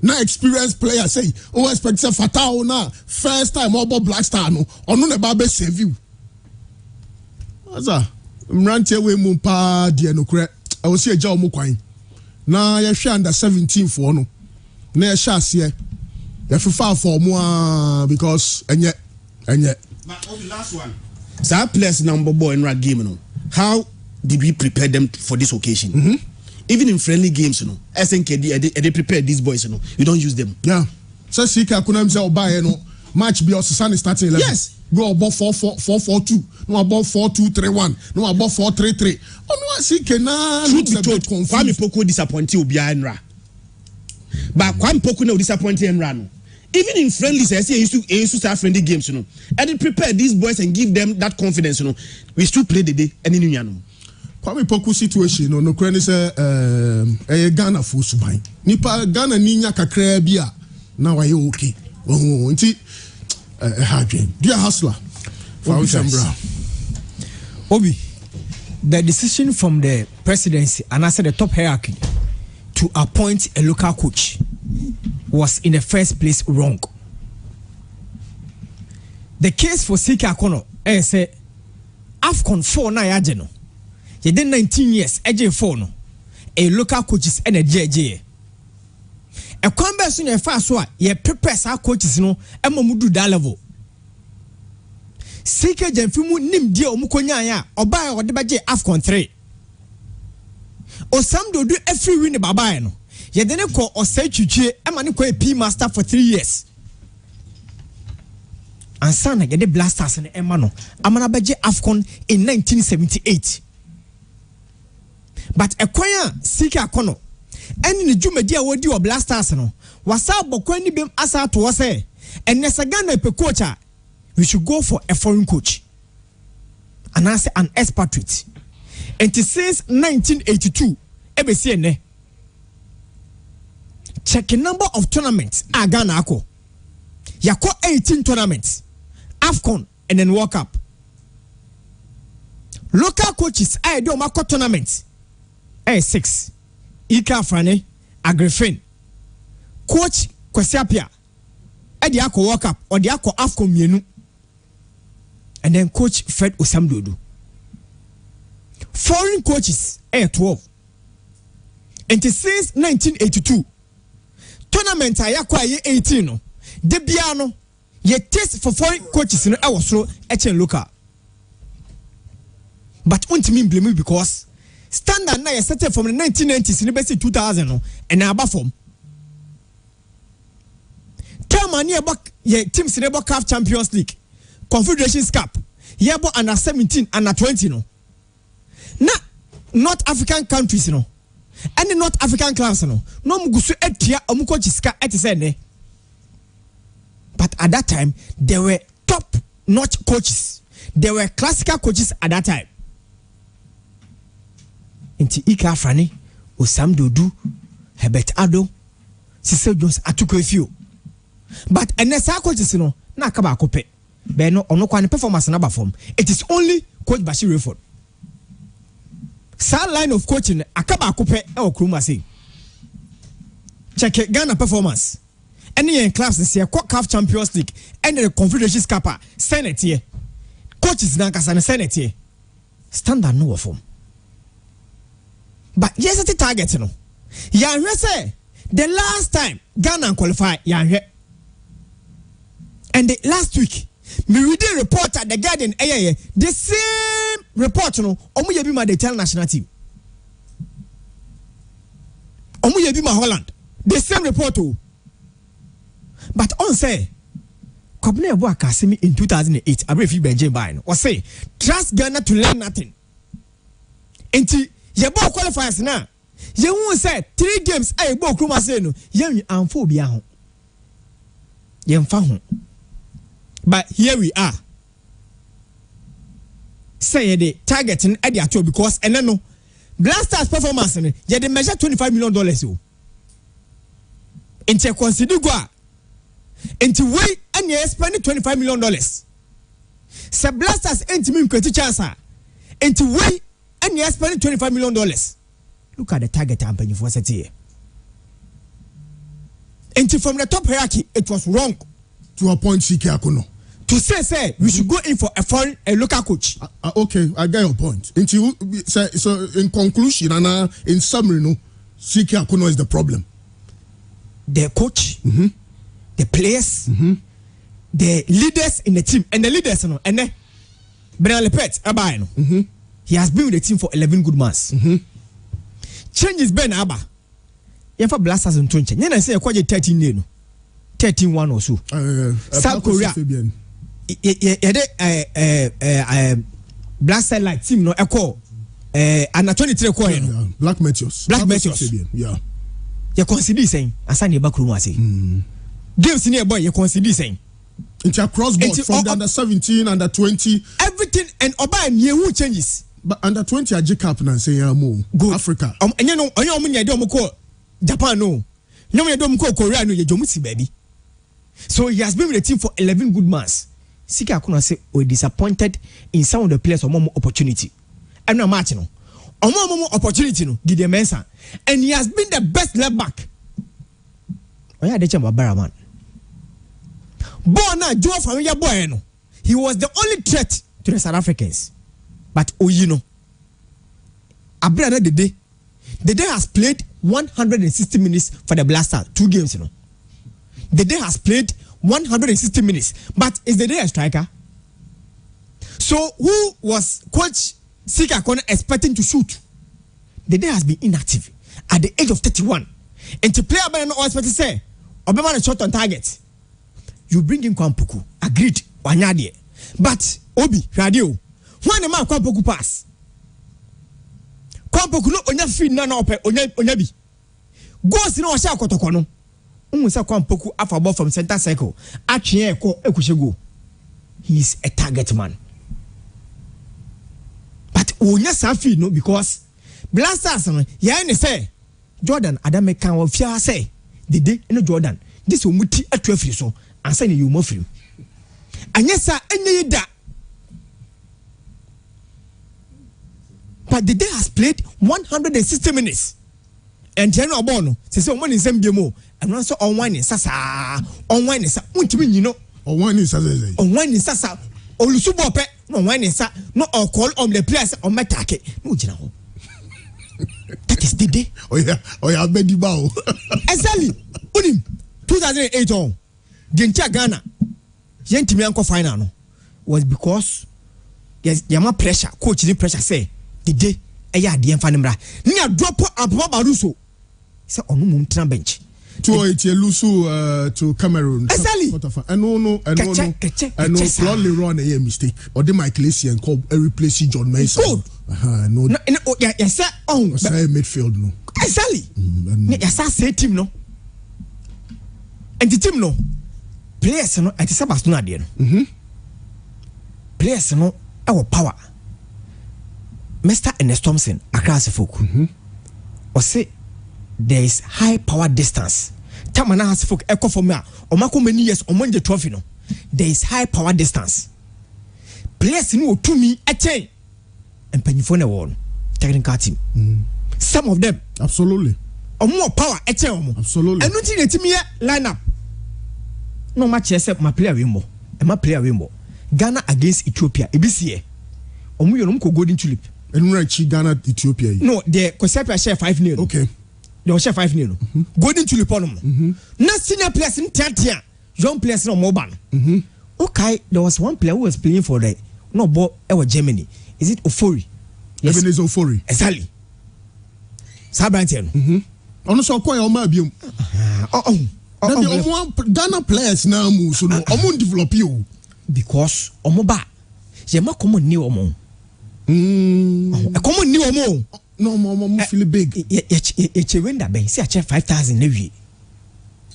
Na experienced player say expect say Fatah na first time over Black Star no onu ne ba be save you. Aza mrantie we mu pa de no kre. I was here jaw mu kwan. Na ye hwe under 17 for no. Na ye sha ase. Ye fifa for mo because enye. But the last one. So players number boy in that game, no. How did we prepare them for this occasion? Even in friendly games, you know. SNK they prepare these boys, you know. You don't use them. Yeah. So C.K Akonnor say oba no match be also starting 11. Yes. Go about 4-4-2. No about 4-2-3-1. No about 4-3-3. Oh no, CK na truth be told, Kwame Poku disappointed Obiara Enra. But Kwame Poku no disappointed Enra no. Even in friendlies, I say used to start friendly games, you know. And they prepare these boys and give them that confidence, you know. We still play the day and in Union. Kwame Poku situation, no Ukraine say Ghana for subai. Nipa Ghana ninya kakra bia na wa okay. Oh, nti dear hustler. Obi, the decision from the presidency and I said the top hierarchy to appoint a local coach was in the first place wrong. The case for C.K Akonnor, say AFCON 4 na ya no. You did 19 years, AJ4 no. A local coaches and a JJ. A conversion in fast one, ye prepare our coaches no, and mudu that level. C.K Jenfimu nim dia omukonya ya, oba or the budget AFCON 3. Or some do every win baba no. Ye didn't call or say chuche, a man ko a P master for 3 years. And son, I get the blasters and Emano. Amana budget AFCON in 1978. But a choir C.K Akonnor. And in the Jumedia would do a blasters no. Was out Bokweni bim asa to was and Nesagana pe coacher. We should go for a foreign coach. And I say an expatriate. And since 1982, EBCN. Check the number of tournaments Ghana ako. Yako 18 tournaments. AFCON and then World Cup. Local coaches I do mako tournaments. 6. Ika Frane, Agrifin. Coach Kwesiapia. Edi ako World Cup or the ako AFCON mienu. And then coach Fred Osamdodo. Foreign coaches 12. And since 1982, tournament ayakwa 18 no. De biano ye test for foreign coaches no awosro echen local. But untimi blame because standard na ye started from the 1990s in the 2000 no and na aba form. Tell mani about ye teams in the CAF Champions League, Confederations Cup, yebo under 17 under 20 no na North African countries no any North African class no mugusu etia omuko chiska etisene. But at that time there were top notch coaches, there were classical coaches at that time. Inti Ika Afrani, Osam Dodu, Herbert Ado, Cecil Jones atuko few. But NSA coaches no na kaba kope. Be no ono kwani performance na ba form. It is only coach Bashir Rayford. Sa line of coaching akaba kope e okruma say. Check Ghana performance. Any in clubs this year, CAF Champions League, and the Confederation Cup, Senate here. Coaches na kasa Senate here. Standard no form. But yes, at the target, you know. Yanwe say the last time Ghana qualified, Yanwe. And the last week, me read a report at the Guardian, the same report, you know, Omu Yebima the tell national team. Omu Yebima Holland, the same report. But on say, Kobne Abu Akasimi in 2008, I briefly Benjamin Bine, or say, trust Ghana to learn nothing. Enti, Yabo qualifiers now. You won't say 3 games, I bo Kruma say no, Yemi and Phobia. Yem Fahon. But here we are. Say the targeting at the actual because, and then no, Blasters performance, you they measure $25 million. Enti, consider go. Into way and you spend $25 million. Se Blasters ain't mean to chance. Into way and you spend $25 million. Look at the target I'm paying for set here. Into from the top hierarchy, it was wrong to appoint C.K Akonnor. To say we should go in for a local coach. Okay, I get your point. Into so in conclusion and in summary, no, C.K Akonnor is the problem. The coach. The players, the leaders in the team, and the leaders, and then Bernal Lepet, Abayno. He has been with the team for 11 good months. Changes Ben Abba. You have Blasters in 20. You say quite 13 13-1 or so. South Korea. Blaster like team no echo. And 23 coin. Black Meteors. Yeah. You consider saying, Asani Bakruma say. Games nearby, you consider saying. It's a cross board from the under 17, under 20. Everything and Oba and you changes. But under 20, I J Cap and say, go Africa. And you know, I don't call Japan, no. You don't call Korea, no, you don't see, baby. So he has been with the team for 11 good months. C.K Akonnor say, we're disappointed in some of the players or more opportunity. I'm not matching. Or more opportunity, no, did the mention. And he has been the best left back. Oh, yeah, the chamber Baraman. Bona Joe Familia Boy, no. He was the only threat to the South Africans. But you know, Abrada the day has played 160 minutes for the Blaster, 2 games, you know. The day has played 160 minutes, but is the day a striker? So who was coach C.K Akonnor expecting to shoot? The day has been inactive at the age of 31, and to play about no expect to say, Obama shot on target. You bring in Kwampuku, agreed, wanyadie. But Obi, radio, when the man Kwampuku pass, Kwampuku no onya feed na ope onyabi. Goes no sha kotokono. Unsa Kwampuku afa ball from center circle. Atwe eko ekushego. He is a target man. But onya sa feed no because Blasters no ya ne say Jordan Adame kan wo fia say the day no Jordan. This will muti atwa so. And say you move him. And yes, sir, any that. But the day has played 160 minutes. And General Bono says, "Oh, one in some game, and also on one in Sasa, on one in Sasa, what do you know? On one in Sasa, on one in Sasa, or Lusubope, no one in Sasa, no or call on the players on my target. No, General. That is the day. Oh, yeah, I'll bet you bow. Exactly. 2008 on. Gentia Ghana, Yentimianko final no, was because yes, yama pressure, coach the pressure say the day a ya the fanimra. Nia drop up Baruso. Say on bench. 280 Lusu to Cameroon. Exactly. And no, probably run a mistake. Or the Michael and call replace John Mason. No, yes, sir. Oh, say midfield no. Exactly. Yes, I say team no. And the team no. Players no. At the Sabas no idea. Players no. Our power. Mr. Ernest Thompson across the folk. Or say there is high power distance. Tamana has folk echo for me. Or mako many years on the trophy no. There is high power distance. Players no to me a chain. And penifone one technical team. Some of them absolutely. Or more power a chain. Absolutely. And nothing let me line up. No match except my player Wimbo. And my player Wimbo. Ghana against Ethiopia. EBCA. Omu yonom ko golden tulip. Enurachi Ghana Ethiopia. No, the Kosapia share 5-0. Okay. They share 5-0. Golden tulip on. Na senior players in Tantia. Young players no mobile. Okay, there was one player who was playing for the no ball ever Germany. Is it Ofori? Yes, it is Ofori. Exactly. Sabantian. Ono so kwa o ma biom. Ghana players now move so no omo develop you because omo ba je ma common ni omo a common ni omo no omo feel big e wenda ben say a check 5,000 na wie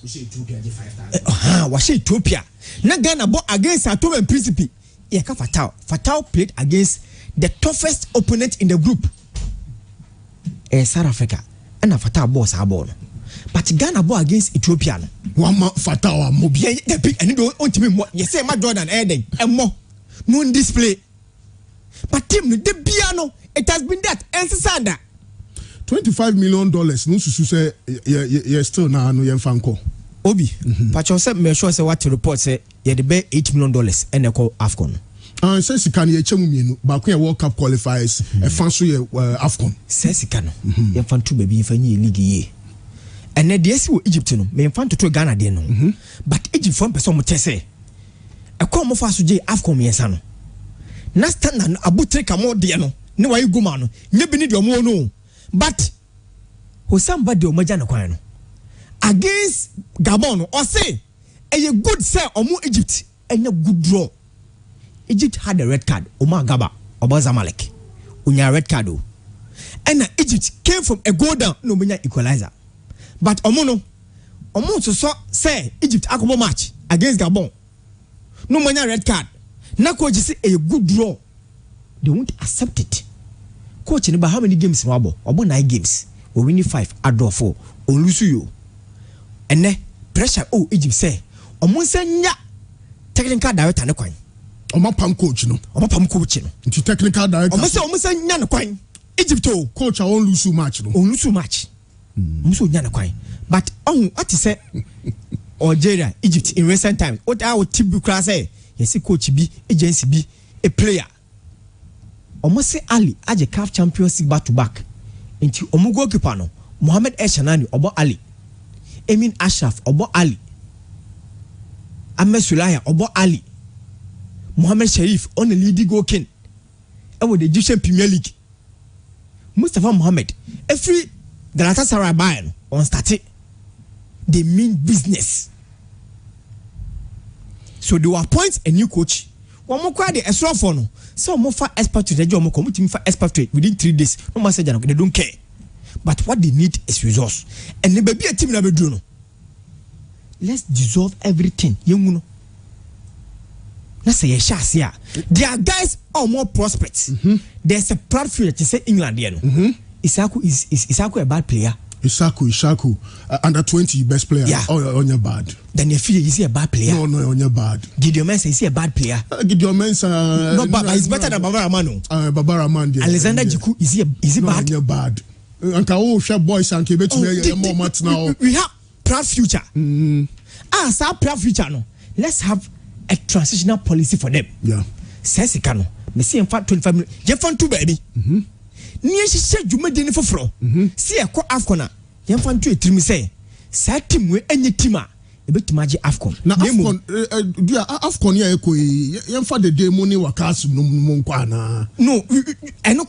we say Ethiopia dey 5,000 we say Ethiopia na Ghana bo against Atom and Principe e ka Fatal played against the toughest opponent in the group South Africa and Fatal boss a ball. But Ghana ball against Ethiopia. One Fatal Mobile. The big and don't want me more. You say my Jordan Eden and more. No display. But team the piano, it has been that and sada. $25 million. No susu say you still na no fanko. Obi. But you say me sure say what to report say you the be $8 million and they call AFCON. Says you can ye chemu mienu ba ko World Cup qualifiers e fan so ye AFCON. Says you can. You fan two baby fan ye league ye. And then the SC Egypt no me fan to Ghana dey no. But Egypt from person mo tese. E come mo fa so je AFCON me yesa no. Na stand na abutre ka mo dey no. Ne wa yigu ma no. Nye bi ni de omo no. But somebody o maja na kwan no. Against Gabon no or say a good say omo Egypt and a good draw. Egypt had a red card. Omar Gaba, Oba Zamalek. Unya red card. And Egypt came from a goal down. No, menya equalizer. But Omo so say Egypt akobo match against Gabon. No menya red card. Na coach say a good draw. They won't accept it. Coach, about how many games in Wabo? About 9 games. We win 5, I draw 4. O lose you. And then pressure. Oh, Egypt say. Omo say nya technical director na kwan. Omo pam coach no. Omo pam coach no. Into technical director. Omo say nya na kwan. Egypt o coach a won lose match no. On lose match. Omo say nya na kwan. But what is say Algeria, Egypt in recent times. What our team class say? You see coach B, agency B, a player. Omo say Ali aje CAF Champions League back to back. Into omo goalkeeper no. Mohamed El Shanani obo Ali. Emin Ashraf obo Ali. Ahmed Sulaya obo Ali. Mohamed Sharif on the leading goal king. And with the Egyptian Premier League. Mustafa Mohamed, every Galatasaray Bayern on started, they mean business. So they will appoint a new coach. One more quite the extra for no. So more for expatriate, the job more committing for expatriate within 3 days. No matter they don't care. But what they need is resource. And there may be a team that will do no. Let's dissolve everything. You know. Let's say there are guys are more prospects. There's a proud future to say England here. Isaku is Isaku a bad player? Isaku under 20 best player. Yeah. On your bad. Then you feel is he a bad player? No, on your bad. Gideon Mensah is he a bad player? Gideon Mensah no, but he's better than Barbara Mano. Barbara Man. Alexander Jiku is he bad? On your bad. Anka share boys and keep it more much now. We have proud future. Our proud future no. Let's have a transitional policy for them. Yeah. Says it can. Me see in fact 25 million. You found two baby. Near she said you made any for fro. See a co Afcona. You found two trim say. Sad team with any teamer. A bit magic Afcon. Now Afcon, dear Afcon ya eko. You found the day money wakas no monkwana. No, I know.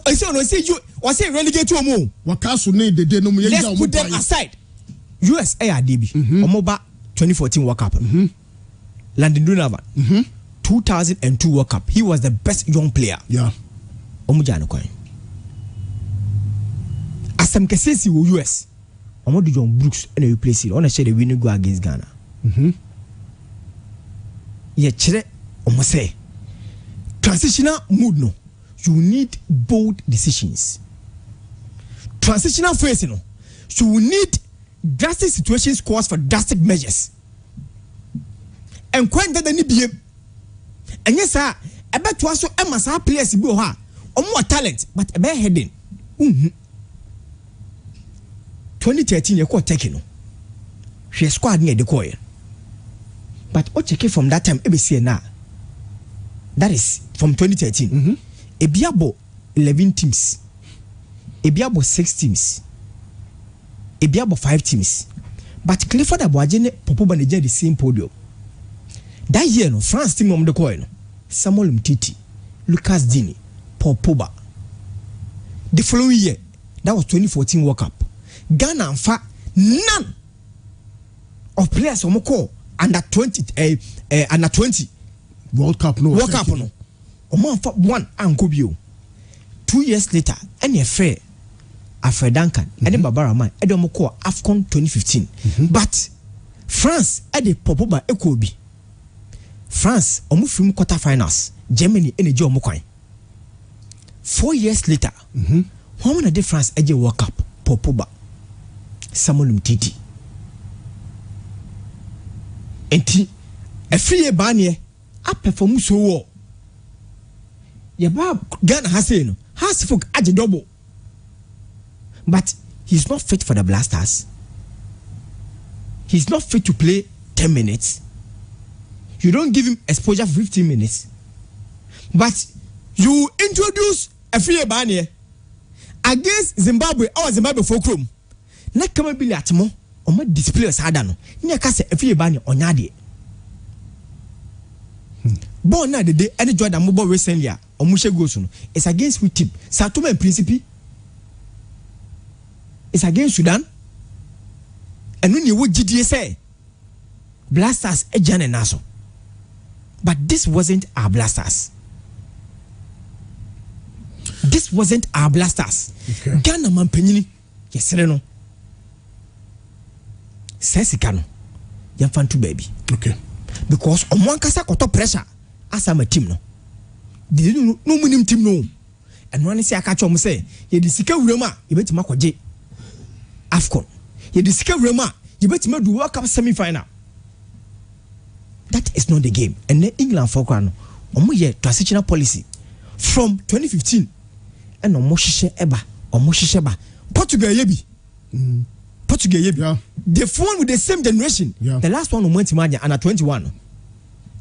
I say you. Was it relegate to a more? Wakasu need the day no. Let's put them aside. US ARDB Omoba 2014 World Cup. Landon Donovan 2002 World Cup. He was the best young player. Yeah. Omujano coin. Asam Kesesi wo US. Omodu John Brooks and you replace it. On a share the winning go against Ghana. Ye chere omose. Transitional mood no. You need bold decisions. Transitional phase no. You need drastic situations calls for drastic measures. And when that any be and yes sir, I bet to also Emma players be ha or more talent, but a bad heading. 2013 you call taking. She squad near the coil. But what check from that time ABC now. That is from 2013. Ebiabo 11 teams. Ebiabo 6 teams. Ebiabo 5 teams. But Clifford Abuajene Popoba Niger the same podium. That year no France team on the coin. Samuel Mtiti, Lucas Dini, Paul Pogba. The following year, that was 2014 World Cup. Ghana and none of players on call under 20 under 20 World Cup no. World Cup no. Omo one and Kobio. 2 years later, any affair Alfred Duncan, and then Barbara Man, Edomoko AFCON 2015. But France at the Popoba Ekobi. France omu from quarterfinals. Germany energy omukwai. 4 years later, how many did France eje World Cup? Popoba, Samuel Mtiti. Enti a free banye a perform so well. Yaba Ghana has folk aje double. But he's not fit for the Blasters. He's not fit to play 10 minutes. You don't give him exposure for 15 minutes. But you introduce a free banye against Zimbabwe or Zimbabwe Fulcrum. Na kama bili atmo o ma display osada no. Ni aka se a free banye onyade. Ball na the day any Jordan mobile recently a omushe goals no. It's against which team? Satuma and Principe. It's against Sudan. And when you would GDA say Blasters ejane naso. But this wasn't our Blasters. This wasn't our Blasters. Okay. Ghana man penini yesere no. Sesika no. Yamfantu baby. Okay. Because omwankasa koto pressure asa ma team no. They no munim team no. And one say aka chom say ye di sika wurema ye betima kwaje AFCON. Ye di sika wurema ye betima do World Cup semi-final. That is not the game. And then England for crown omo ye transitional policy from 2015 and omo hihye eba omo hihye ba Portugal yebi. Portugal yebi. Yeah. The phone with the same generation. Yeah. The last one went to Mania under 21.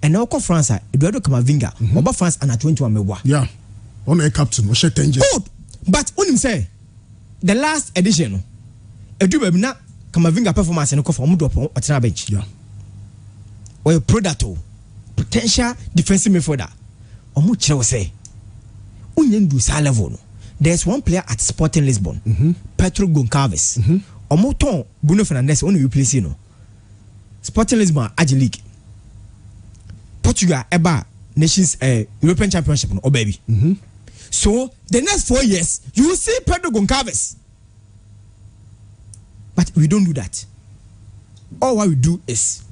And now call France Eduardo Camavinga. Oba France under 21 mewa. Yeah. On a captain, we share 10 years. Good. But when him say the last edition Edu na Camavinga performance no for omo drop on bench. Yeah. Or a product potential defensive midfielder. Omo kire say unyendu sa level no. There's one player at Sporting Lisbon, Pedro Goncalves. Omo ton Bruno Fernandes when you place no. Sporting Lisbon Ag League. Portugal eba Nations European Championship no baby. So the next 4 years you will see Pedro Goncalves. But we don't do that. All what we do is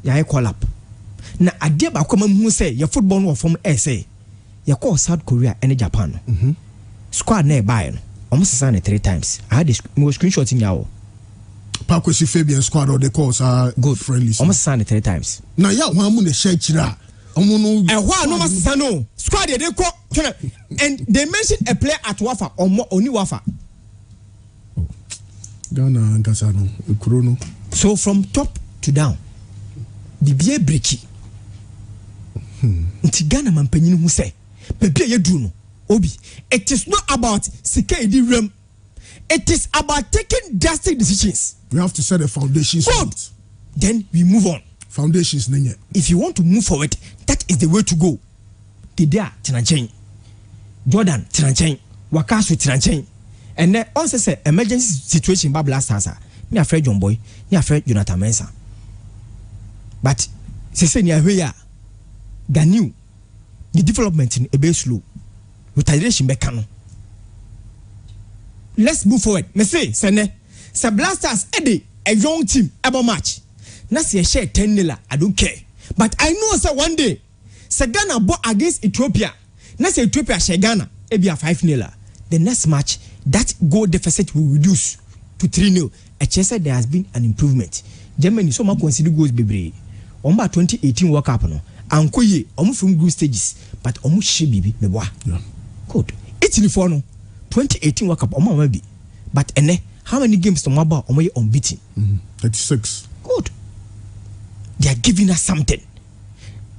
call up. Na ade ba kwama mu say your football no from say you call South Korea and Japan. Squad na buy no. Almost sign 3 times. I had this screenshot in yawo. Pakwesi Fabian squad or the calls are good friendly. Almost signed 3 times. Now ya one mun share chira. Omo no no must no. Squad they call and they mentioned a player at Wafa or more only Wafa. Ghana Gasano Kurono. So from top to down. Bibie breaki. Nti Ghana man panyin hu say bibie ye du no. Obi, it is not about C.K rem. It is about taking drastic decisions. We have to set the foundations. Good. Then we move on. Foundations nenye. If you want to move forward, that is the way to go. Tidia Tinanchen, Jordan Tinanchen, Wakasu Tinanchen, and then also say emergency situation by Blasters. Me afraid John Boy, me afraid Jonathan Mensah. But say near where Ghanaian the development in a base slow. Retaliation bekano. Let's move forward. Me say sene Blasters Eddie a young team about match. Na say share 10 nila, I don't care. But I know say one day say Ghana bought against Ethiopia. Na say Ethiopia share Ghana e be a 5 nila. The next match that goal deficit will reduce to 3-0. I just said there has been an improvement. Germany so much consider goals bebre. Omba 2018 World Cup no. Ankoye omu from group stages but omu she bibi meboa. Yeah. Good. Italy for no 2018 World Cup omu maybe. But ene how many games to maba omu unbeaten? 36. Good. They are giving us something.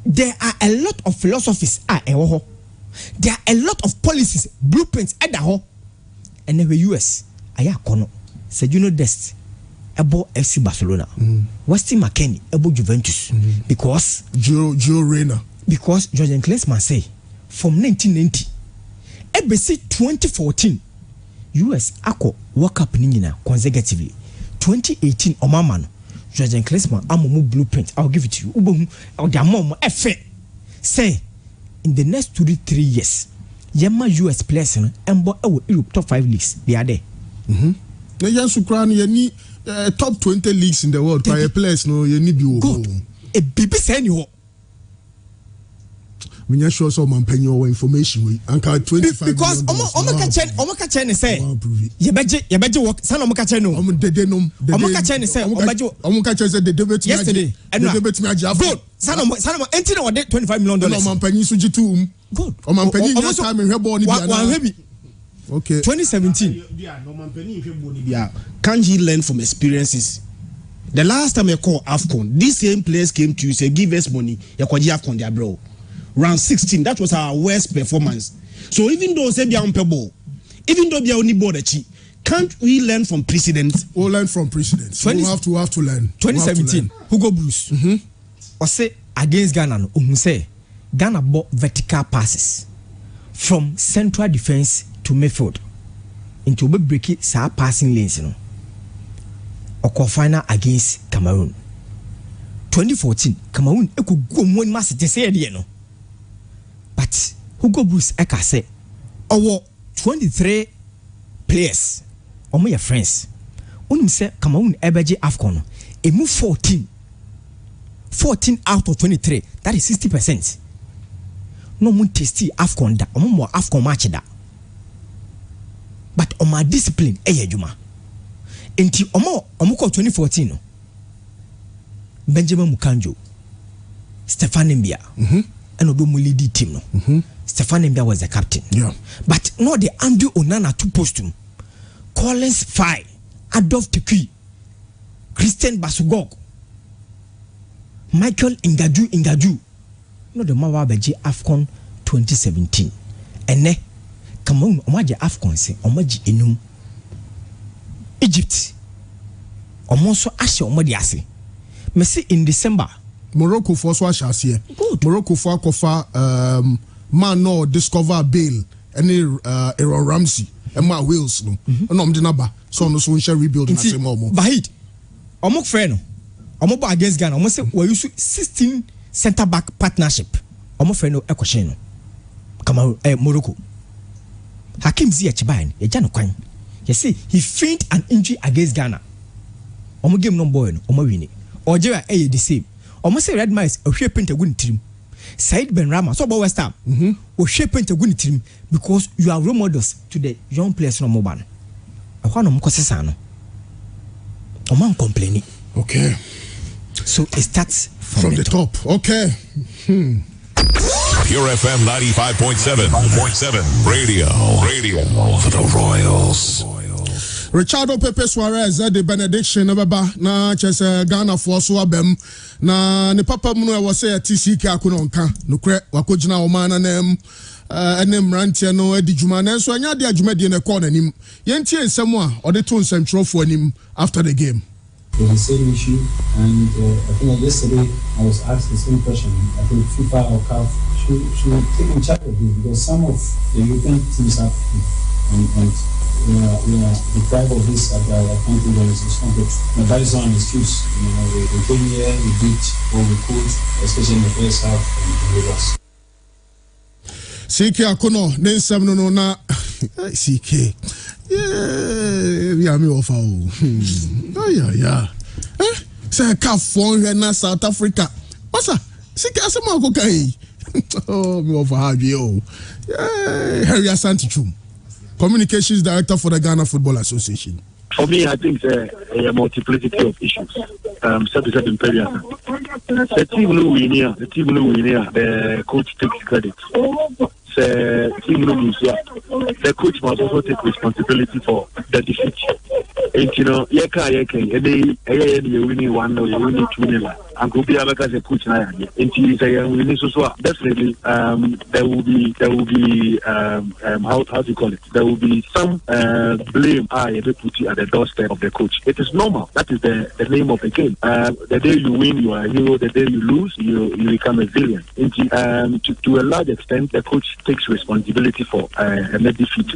There are a lot of philosophies there are a lot of policies, blueprints at the home. And then the US, Ayakono, Sejuno Dest, Ebo FC Barcelona, Westy McKennie, Ebo Juventus, because Joe Reyna, because Jordan Klinsmann say from 1990, ABC 2014, US Ako World Cup Nina consecutively, 2018 Omaman, Jordan Klinsmann Amomu blueprint. I'll give it to you. Ubohu, or the mom say. In the next 2 to 3 years, Yama US players and Europe top 5 leagues, they are there. Top 20 leagues in the world. By players, no, you need you. Good. A BB send you. When you show some information, we anchor 25 because Omaka Chen say, you work, son of Omaka Chen. Omaka Chen say, Omaka Chen said the debate yesterday. And the debate match. Good. Son of entering our $25 million. Good. Time in her body. Okay. 2017. Can he learn from experiences? The last time I called AFCON, these same players came to you, say, give us money, you could AFCON their bro. Round 16, that was our worst performance. So even though say they are unplayable, even though they are only board can't we learn from precedents? We'll learn from precedents. We have to learn. 2017, Hugo Bruce. Or say against Ghana, say Ghana bought vertical passes from central defense to midfield into a break it passing lanes, or final against Cameroon. 2014, Cameroon could go one mass to say but Hugo Bruce Eka say, our 23 players, or my friends, only say Cameroon Ebeji AFCON, a move 14 out of 23, that is 60%. No one tasty AFCON da, or more AFCON match da. But on my discipline, juma. Until Omoko 2014, Benjamin Mukanjo, Stefan Mbia, and Odomu lead team. Stefan Mbia was the captain. Yeah. But no, the Andrew Onana two postum, Collins Fai, Adolphe Tekui, Christian Basugog, Michael Ingaju. No, the Mawa Beji AFCON 2017. And ne, Cameroon, Omaji AFCON say, Omaji Enum. Egypt, Omonso Ashe Omadi Ase. Me see in December. Morocco for Swashas. Good. Morocco for Kofa, man no discover Bale, any Aaron Ramsey, and my Wales. No, Dinaba, so no soon shall rebuild in the moment. Bahid, Omok Freno, Omoba against Ghana, almost we use 16 centre back partnership. Omofreno Ekosheno. Cameroon, Morocco. Hakim Ziyech Bain, a Jano Kwan. You see, he feigned an injury against Ghana. Omo game no boy, Omo winning. Algeria the same. Omo say Red Mice a shape paint a good team. Said Ben Rama, so about West Ham. Or shape paint a good team because you are role models to the young players from Moban. I want to Mokosesano. Oman complaining. Okay. So it starts from the top. Okay. Pure FM 95.7 Radio for the Royals. Richardo Pepe Suarez the benediction baba na chese Ghana for so abem na ne papa mu no was say C.K Akonnor nka no kre wakogina o man na enem rantie no adijuma na so anya de adjuma de na call nanim yentie nsem a ode to nsɛmtwerɛfo anim after the game. There's the same issue, and I think yesterday I was asked the same question. I think FIFA or CAF should take in charge of this because some of the European teams have and we are deprived of this advantage on his complex. But that is not an excuse. We came here, we did what we could, especially in the first half, and we lost. C.K Akonnor, then 7 no na C.K. Yeah, me off. Yeah. Say ka phone here na South Africa. What's that? C.K asema ko kai. Oh, me off how Harry Asante, Communications Director for the Ghana Football Association. For me, I think a multiplicity of issues. The team no win here. The coach takes credit. The team no lose here. The coach must also take responsibility for the defeat. And you're winning 1 or you're winning 2. And could be a coach now. And winning so definitely there will be how do you call it? There will be some blame put at the doorstep of the coach. It is normal. That is the name of the game. The day you win, you are a hero. The day you lose, you become a villain. And to a large extent, the coach takes responsibility for a defeat.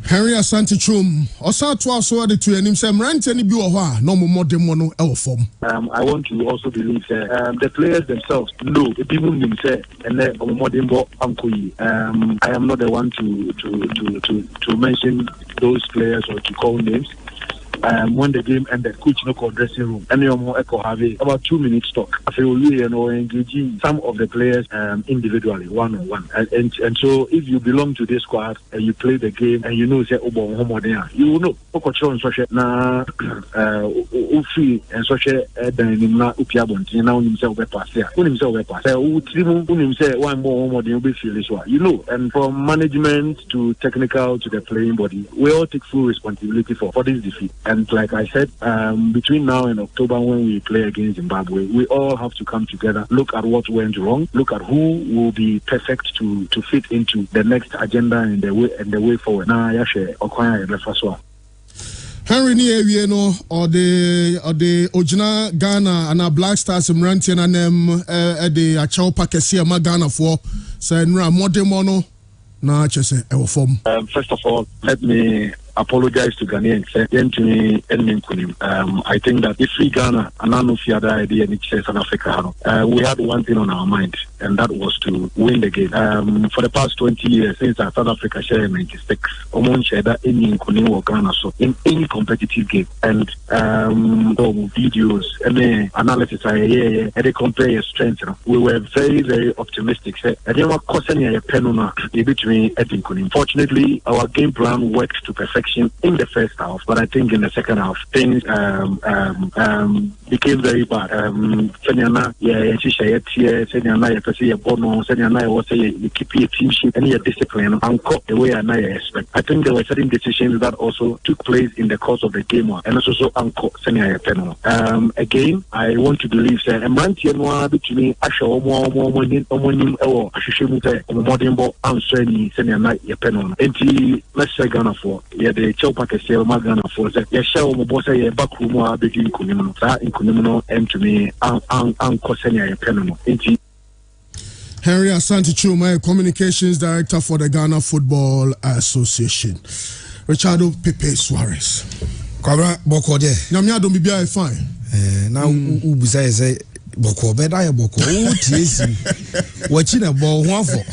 Harry Asante Osa to also the two and him rant any be no more mono form. I want to also believe the players themselves know people say and I am not the one to mention those players or to call names. When the game ended, coach no call dressing room. And you more echo have about 2 minutes talk. I feel we engaging some of the players individually, one-on-one. And so if you belong to this squad and you play the game and you know say you will know and such na ufi and such na upiabonti na himself be pass here. Himself be pass. Say one more than be feel this one. You know, and from management to technical to the playing body, we all take full responsibility for this defeat. And like I said, between now and October when we play against Zimbabwe, we all have to come together, look at what went wrong, look at who will be perfect to fit into the next agenda and the way forward. Now, Henry Niewieno or the original Ghana and our Black Stars in Rantian and them the Achao Pakesia Ghana for saying Modemono na chese form. First of all, let me apologize to Ghanaians. I think that if we Ghana and I know the other idea in South Africa, we had one thing on our mind, and that was to win the game. For the past 20 years, since South Africa shared 96, Ghana so in any competitive game, and videos and analysis, they compare your strengths. We were very, very optimistic. Fortunately, our game plan worked to perfection in the first half, but I think in the second half things became very bad. Keep your team shape and your discipline and cut the way I expect. I think there were certain decisions that also took place in the course of the game, and also uncut senior penal. Again, I want to believe that between Ghana for the Chopa Ghana for the show Mobosa Bakuma begin Kunimano in Kunimano and to me Uncle Senior Penano. Henry Asante Chuma, Communications Director for the Ghana Football Association. Richardo Pepe Suarez. Kwabra boko de. Nyamia don't be fine. Now Ubusa say boko beda ya boko tiesi. Wachina bo hwafo.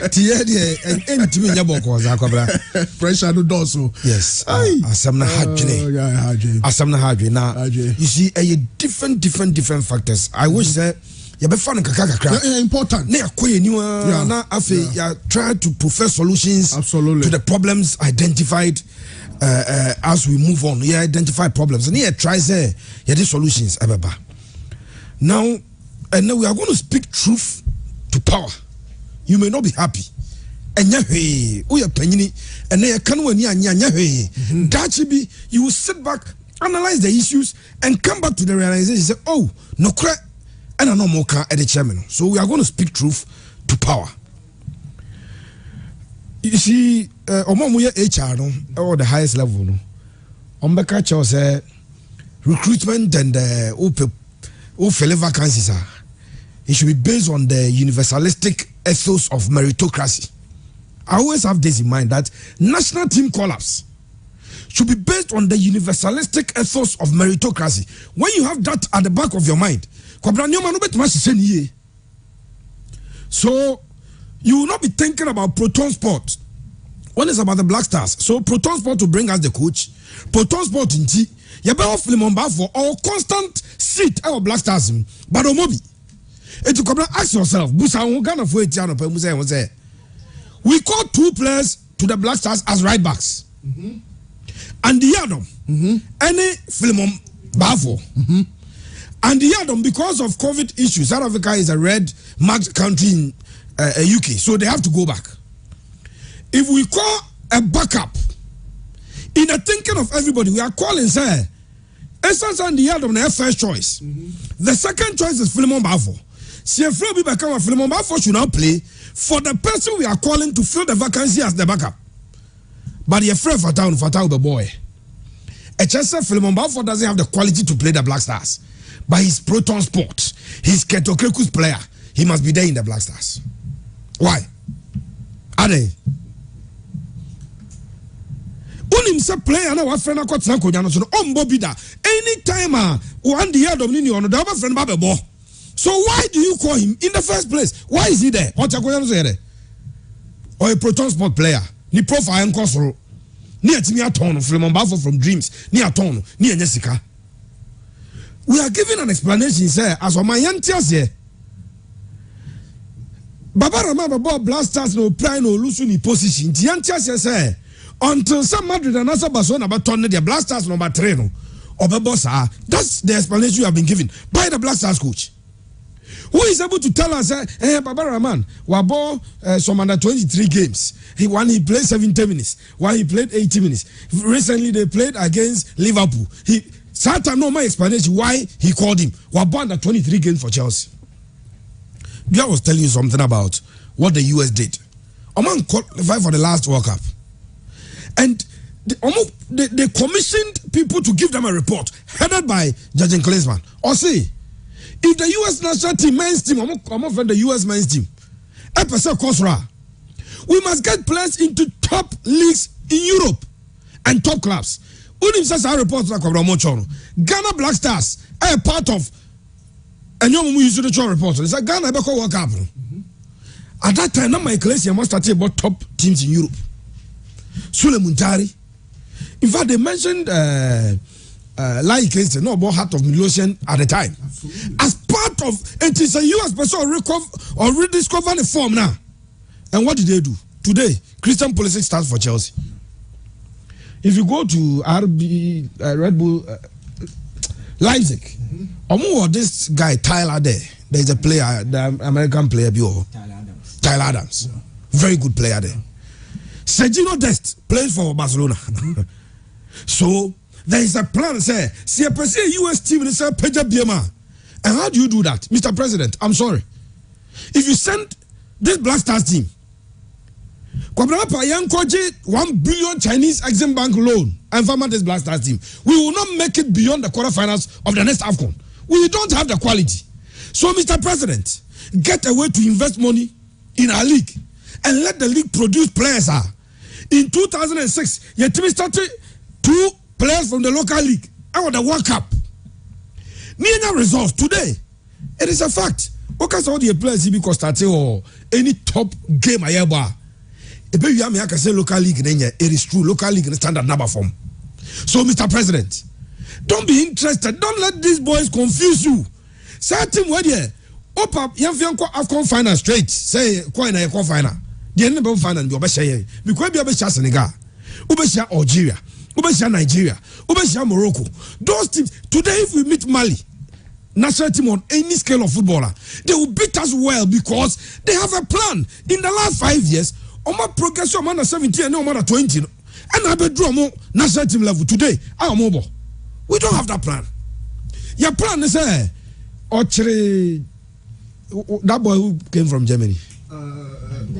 Tie de entimi nya boko za kwabra. Pressure do doso. Yes. Asamna hadwene. Asamna hadwene na. You see different factors. I wish that you be fun kakakakra. Important. Na yakoye niwa na afi ya try to prefer solutions to the problems identified as we move on. You identify problems and you try say you the solutions ababa. Now we are going to speak truth to power. You may not be happy. Enyahe uya penyini ene ya kanwa ni anyahe. Dachibi you will sit back, analyze the issues and come back to the realization say oh no cra and I no more can at the chairman. So we are going to speak truth to power. You see omomuye HR no or the highest level no. Ombeka cho say recruitment and fill vacancies it should be based on the universalistic ethos of meritocracy. I always have this in mind that national team collapse should be based on the universalistic ethos of meritocracy. When you have that at the back of your mind, so you will not be thinking about Proton Sport when it's about the Black Stars. So Proton Sport will bring us the coach. Proton Sport in T. You better off for our constant seat our Black Stars. But Omobi, it will come ask yourself. We call 2 players to the Black Stars as right backs. And the Adam, any Philemon Bafo. And the Adam, because of COVID issues, South Africa is a red marked country in UK, so they have to go back. If we call a backup, in the thinking of everybody, we are calling, say, Essence and the Adam, their first choice. The second choice is Philemon Bafo. See, if Philemon Bafo should now play for the person we are calling to fill the vacancy as the backup. But you're afraid Fatah the boy. HSF Philemon Bafo doesn't have the quality to play the Black Stars. But he's Proton Sport. He's Ketokeku's player. He must be there in the Black Stars. Why? Are they? Unim se player na wa friend na kwatena konya no so ombo bida. Anytime one the head of Nini on the other friend babebo. So why do you call him in the first place? Why is he there? Or a Proton Sport player. Ni profile and console. Ni atimi aton Philemon Bafo from Dreams. Ni aton. Ni enyesika. We are giving an explanation, sir, as for my yantias here. Baba Rama Baba Blasters no pride no lose ni position. Yantias here, sir. Until some Madrid and also Barcelona about turn their Blasters number 3 no. Obebosa. That's the explanation you have been given by the Blasters coach. Who is able to tell us, hey, Baba Rahman, Wabo some under 23 games. He played 70 minutes. While he played 80 minutes. Recently they played against Liverpool. Satan no my explanation why he called him. Wabo under 23 games for Chelsea. I was telling you something about what the US did. Oman qualified for the last World Cup. And they commissioned people to give them a report headed by Judge Klinsmann. Or say, if the US national team, men's team, I'm from the US men's team, we must get players into top leagues in Europe and top clubs. Unim says our report like Ghana Black Stars are part of and young use the report. It's like Ghana Beko World Cup. At that time, my class must start about top teams in Europe. Sule Muntari. In fact, they mentioned Lai Kingston, no about Heart of Milosian at the time. Absolutely. As part of it is a US person rediscover the form now. And what did they do? Today, Christian Pulisic starts for Chelsea. If you go to Red Bull Leipzig, this guy Tyler there's a player, the American player, Tyler Adams. Yeah. Very good player there. Sergio Dest plays for Barcelona. So there is a plan, say, see a US team and say Peja Biema. And how do you do that? Mr. President, I'm sorry. If you send this Black Stars team, 1 billion Chinese Exim Bank loan and farm this Black Stars team, we will not make it beyond the quarterfinals of the next AFCON. We don't have the quality. So, Mr. President, get a way to invest money in our league and let the league produce players. In 2006, your team started 2 players from the local league out the World Cup. Near results today, it is a fact. What can all the players be constated or any top game I ever? If you can say local league, it is true. Local league in standard number form. So, Mr. President, don't be interested. Don't let these boys confuse you. Say team where you up AFCON final straight. Say coin a final. The end of final be obeshare. Because be obeshare Senegal, obeshare Algeria, obeshare Nigeria, obeshare Morocco. Those teams today, if we meet Mali, national team on any scale of footballer, they will beat us well because they have a plan. In the last 5 years, Oma progression man 17 and no man 20. And I be draw more national team level today. I am mobile. We don't have that plan. Your plan is that boy who came from Germany.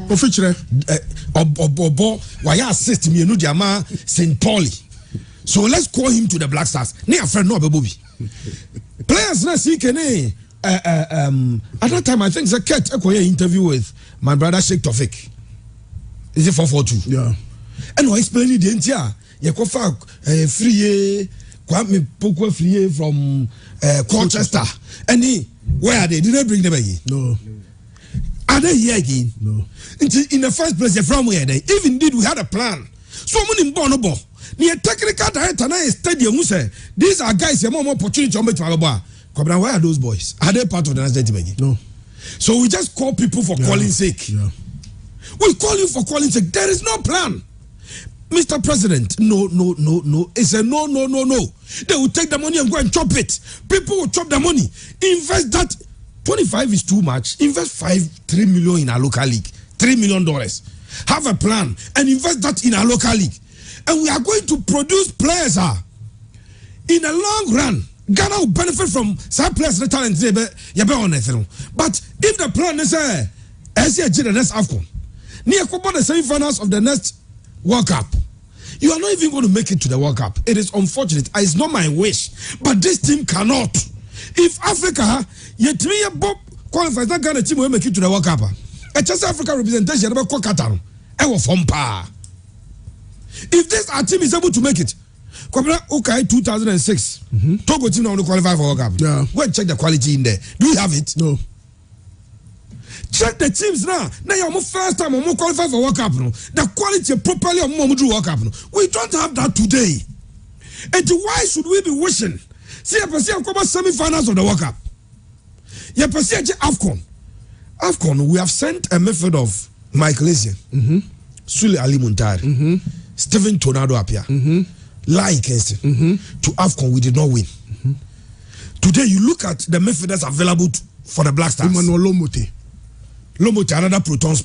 Officially, why assist me? No, Diama St. Pauli. So let's call him to the Black Stars. Near friend no Bobby. Players na C.K. At that time I think the cat interview with my brother Sheikh Tofik. Is it 4-4-2? Yeah. And I explain it the entire. You go for free. Kwame Pokwa free from Colchester. And where are they? Did they bring them again? No. Are they here again? No. In the first place, they're from where they? If indeed we had a plan. So many bonobo. Near technical director na stadium who say these are guys have more opportunity to make Malaba. Where are those boys? Are they part of the national team again? No. So we just call people for calling sake. Yeah. We call you for calling sake. There is no plan. Mr. President, no. It's a no. They will take the money and go and chop it. People will chop the money. Invest that. 25 is too much. Invest 3 million in our local league. $3 million. Have a plan and invest that in our local league. And we are going to produce players in a long run. Ghana will benefit from some players' talent. But if the plan is the next AFCON, near the semi-finals of the next World Cup, you are not even going to make it to the World Cup. It is unfortunate. It's not my wish, but this team cannot. If Africa, yet me Bob qualifies, that Ghana team will make it to the World Cup. A just Africa representation about Qatar. If this our team is able to make it, okay, 2006, Togo team now to qualify for World Cup. Yeah. Go and check the quality in there. Do you have it? No. Check the teams now. Now you're first time we qualify for World Cup. The quality properly on World Cup. We don't have that today. And why should we be wishing? See, I perceive semi-finals of the World Cup. You perceive AFCON. We have sent a method of Michael Essien, Sule Ali Muntari, Stephen Tornado Apia, Lai Kensi. To AFCON, we did not win. Today, you look at the method that's available for the Black Stars. Emmanuel Lomote, another Proton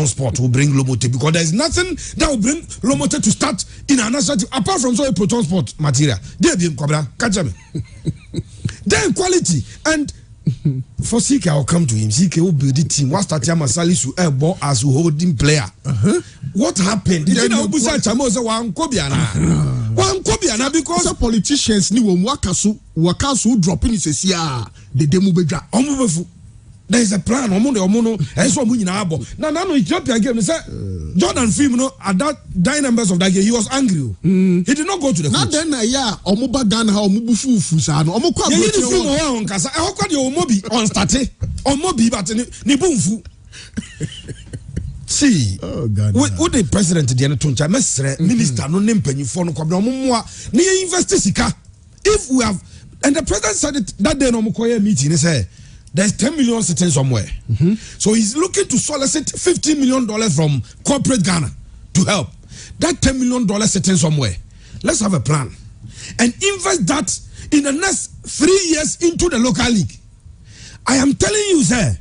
Sport will bring Lomote because there is nothing that will bring Lomote to start in a national team apart from so a Proton Sport material. They be catch me. Then quality and for CK, I'll come to him. CK will build the team. What start Masali to air ball as a holding player. What happened? Did you know one Kobiana because some politicians ni wakasu dropping his year the demo beja. There is a plan. Now, Ethiopia game. Jordan Film, at that dying members of that game, he was angry. He did not go to the coach. Now then, Omuba Ghana, Omubu Fufusano, Omukwa. See, what the president the minister no name penny for no if we have, and the president said it that day no meeting, he said there's 10 million sitting somewhere. So he's looking to solicit $15 million from corporate Ghana to help. That $10 million sitting somewhere. Let's have a plan and invest that in the next 3 years into the local league. I am telling you, sir.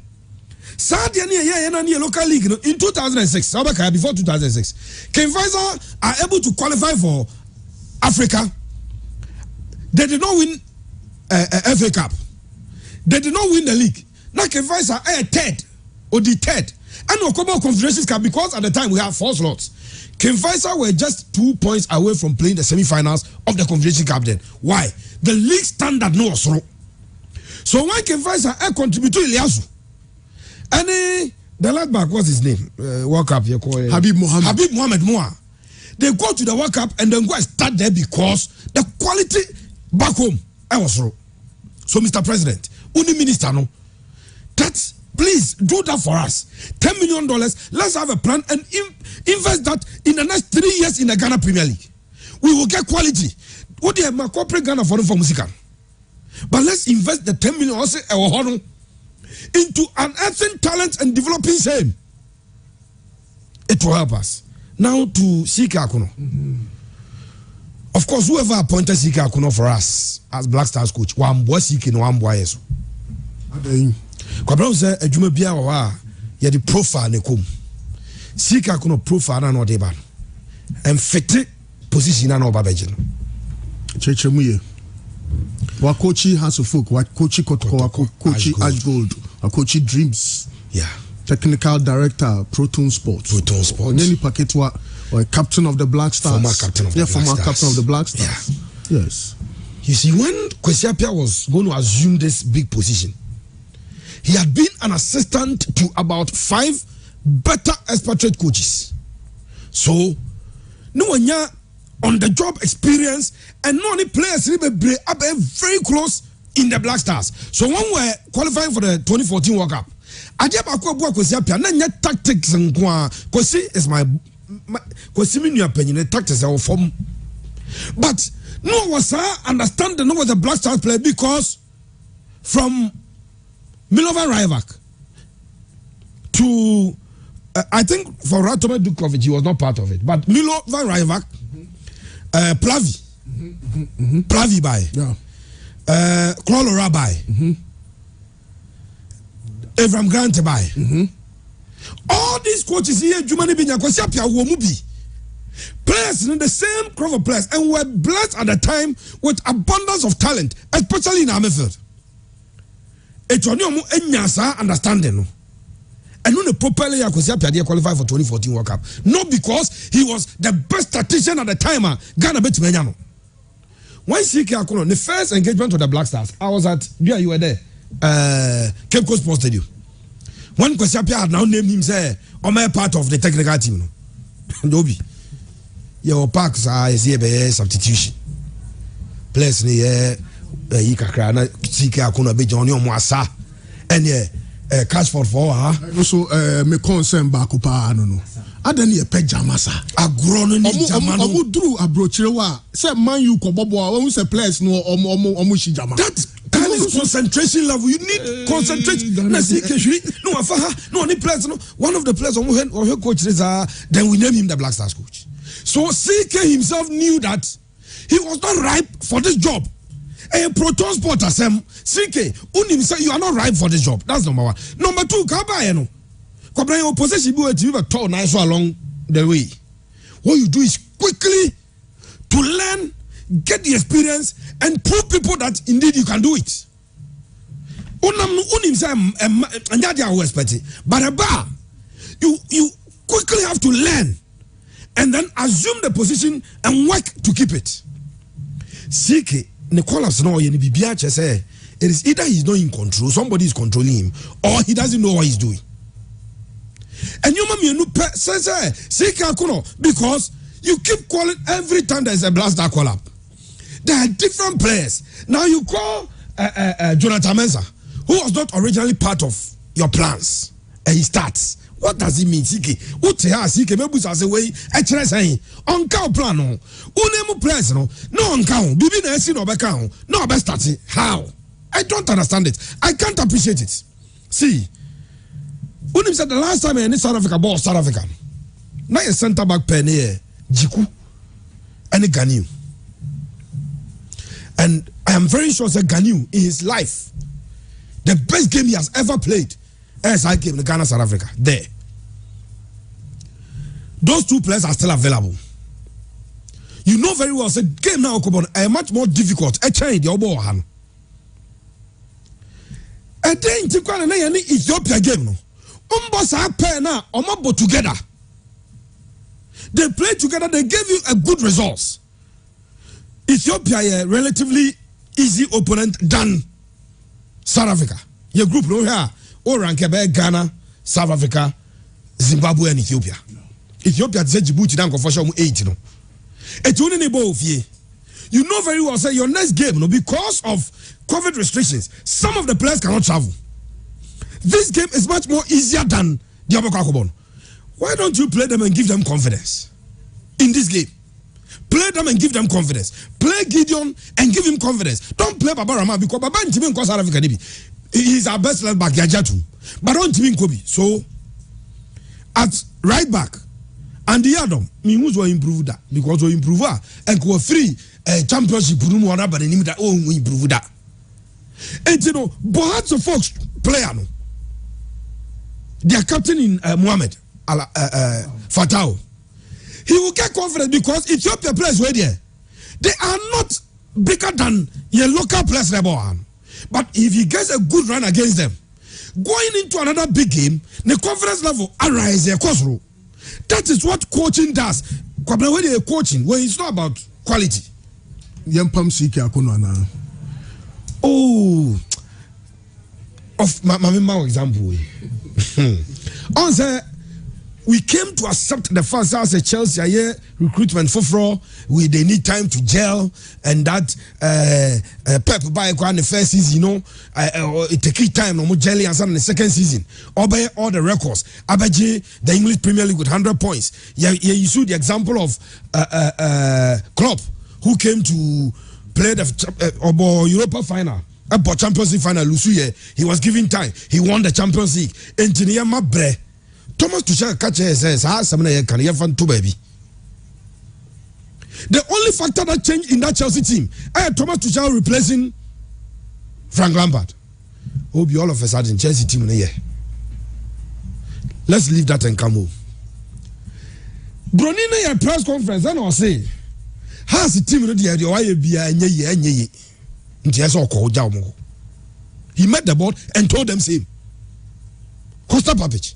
Local league in 2006, before 2006, Ken Pfizer are able to qualify for Africa. They did not win FA Cup. They did not win the league. Now Ken Pfizer are third or the third. And Okobo Confederations Cup because at the time we have 4 slots. Ken Pfizer were just 2 points away from playing the semi-finals of the Confederation Cup then. Why? The league standard no was wrong. So when Ken Pfizer contribute to Iliasu, and the left back, what's his name? World Cup, Habib Mohamed Moa. They go to the World Cup and then go and start there because the quality back home, I was wrong. So, Mr. President, only minister, no, that please do that for us. $10 million. Let's have a plan and invest that in the next 3 years in the Ghana Premier League. We will get quality. What do you have? Corporate Ghana for musical. But let's invest the 10 million also into unearthing talent and developing same. It will help us. Now to C.K Akonnor. Of course, whoever appointed C.K Akonnor for us as Black Stars coach, one boy CK, one boy yes. Kwabra say adwuma bia wo ha ye the profile ne kom. C.K Akonnor profile na no dey ba. And fit position na no ba beje no. Chechemuye. Wakochi House of Folk, Wakochi Kotoko, Wakochi Ashgold, Wakochi Dreams. Yeah. Technical Director, Proton Sports. Only Paketwa, or captain of the Black Stars. Former captain of the Black Stars. Former captain of the Black Stars. Yeah. Yes. You see, when Kwesi Appiah was going to assume this big position, he had been an assistant to about 5 better expatriate coaches. So no one on the job experience and no only players up very close in the Black Stars. So when we're qualifying for the 2014 World Cup, Adiabako Kwesi apia na tactics nkwa Kwesi is my Kwesi me new opinion the tactics are form. But no was understand no was the Black Stars player because from Milovan Rajvac to I think for Ratome Dukovic he was not part of it, but Milovan Rajvac, Plavi by Klolo Rabai, Avram Grant by all these coaches here, Jumani Binya Kwesiapia Womubi players in the same crop of players, and were blessed at the time with abundance of talent, especially in our midfield. It's only understanding. And when the properly Kwesiapia qualified for 2014 World Cup, not because he was the best statistician at the time. Ghana bet Menyano. When C.K Akonnor, the first engagement with the Black Stars, I was at you were there, Cape Coast Sports Stadium. When Kwesiapia had now named him, say, "I'm a part of the technical team." Dobi, your parks are substitution. Players near Yikakra, C.K Akonnor, be Johnny Omwasa, and Cashford for her. Also, me concern Bakupa, no. I don't need a pejamasa. A grown Omu drew a brochirewa. Say, man, you Kobobo, when we say place no Omushi Jama. That is concentration level. You need concentration. No, Afaha, no, any players. No, one of the players on her coach is then we name him the Black Stars coach. So CK himself knew that he was not ripe for this job. A proton sport as CK, Unim say you are not ripe for this job. That's number one. Number two, Kabayeno. Kobra opposition be a tall nice along the way. What you do is quickly to learn, get the experience, and prove people that indeed you can do it. Unim say and that I was petty. But a bar, you quickly have to learn and then assume the position and work to keep it. CK Nicholas no yen bibiache say it is either he's not in control, somebody is controlling him, or he doesn't know what he's doing. And you say C.K Akonnor, because you keep calling every time there's a Black Star call up. There are different players. Now you call Jonathan Mensah, who was not originally part of your plans, and he starts. What does it mean, CK? What CK? Maybe say way. Actually, saying on count plan no. Unemu players no. No on count. Bibi na esi no be count. No be starting. How? I don't understand it. I can't appreciate it. See, Unim said the last time in South Africa ball South Africa. Now a centre back pen here, Jiku, and a Ghanaian. And I am very sure that Ghanaian in his life, the best game he has ever played. SI game in Ghana, South Africa. There. Those two players are still available. You know very well, say game now are much more difficult. A change your ball hand. And then Ethiopia game no. Together. They played together, they gave you a good results. Ethiopia a relatively easy opponent than South Africa. Your group no here. Or rank Ghana, South Africa, Zimbabwe, and Ethiopia. Ethiopia said Djibouti down for sure 8. No, it's only both ye. You know very well. Say your next game, no, because of COVID restrictions, some of the players cannot travel. This game is much more easier than the Abokakobon. Why don't you play them and give them confidence in this game? Play them and give them confidence. Play Gideon and give him confidence. Don't play Baba Rama because Baba Ntimi South Africa. He's our best left back, Yajatu. But don't Ntimi Kobe. So at right back, and the Adam, me who's will improve that because we improve and go free championship. But we improve that. And you know, but the folks player no. Their captain in Mohamed Fatau. He will get confidence because Ethiopia players were there. They are not bigger than your local players. But if he gets a good run against them, going into another big game, the confidence level arises. That is what coaching does. When you're coaching, when it's not about quality. Yampam C.K Akonnor. Oh, of my example. On say we came to accept the fact as a Chelsea recruitment for they need time to gel, and that Pep by the first season, it take time no more jelly and in the second season. Obey all the records. Abaji, the English Premier League with 100 points. You saw the example of Klopp, who came to play the Europa final. About Champions League final, he was given time. He won the Champions League. Engineer Mabre. Thomas Tuchel says, baby. The only factor that changed in that Chelsea team, Thomas Tuchel replacing Frank Lampard. Will be all of a sudden Chelsea team in a year. Let's leave that and come home. Bronina press conference, and I'll say, has the team in the he met the board and told them same. Costa Papic.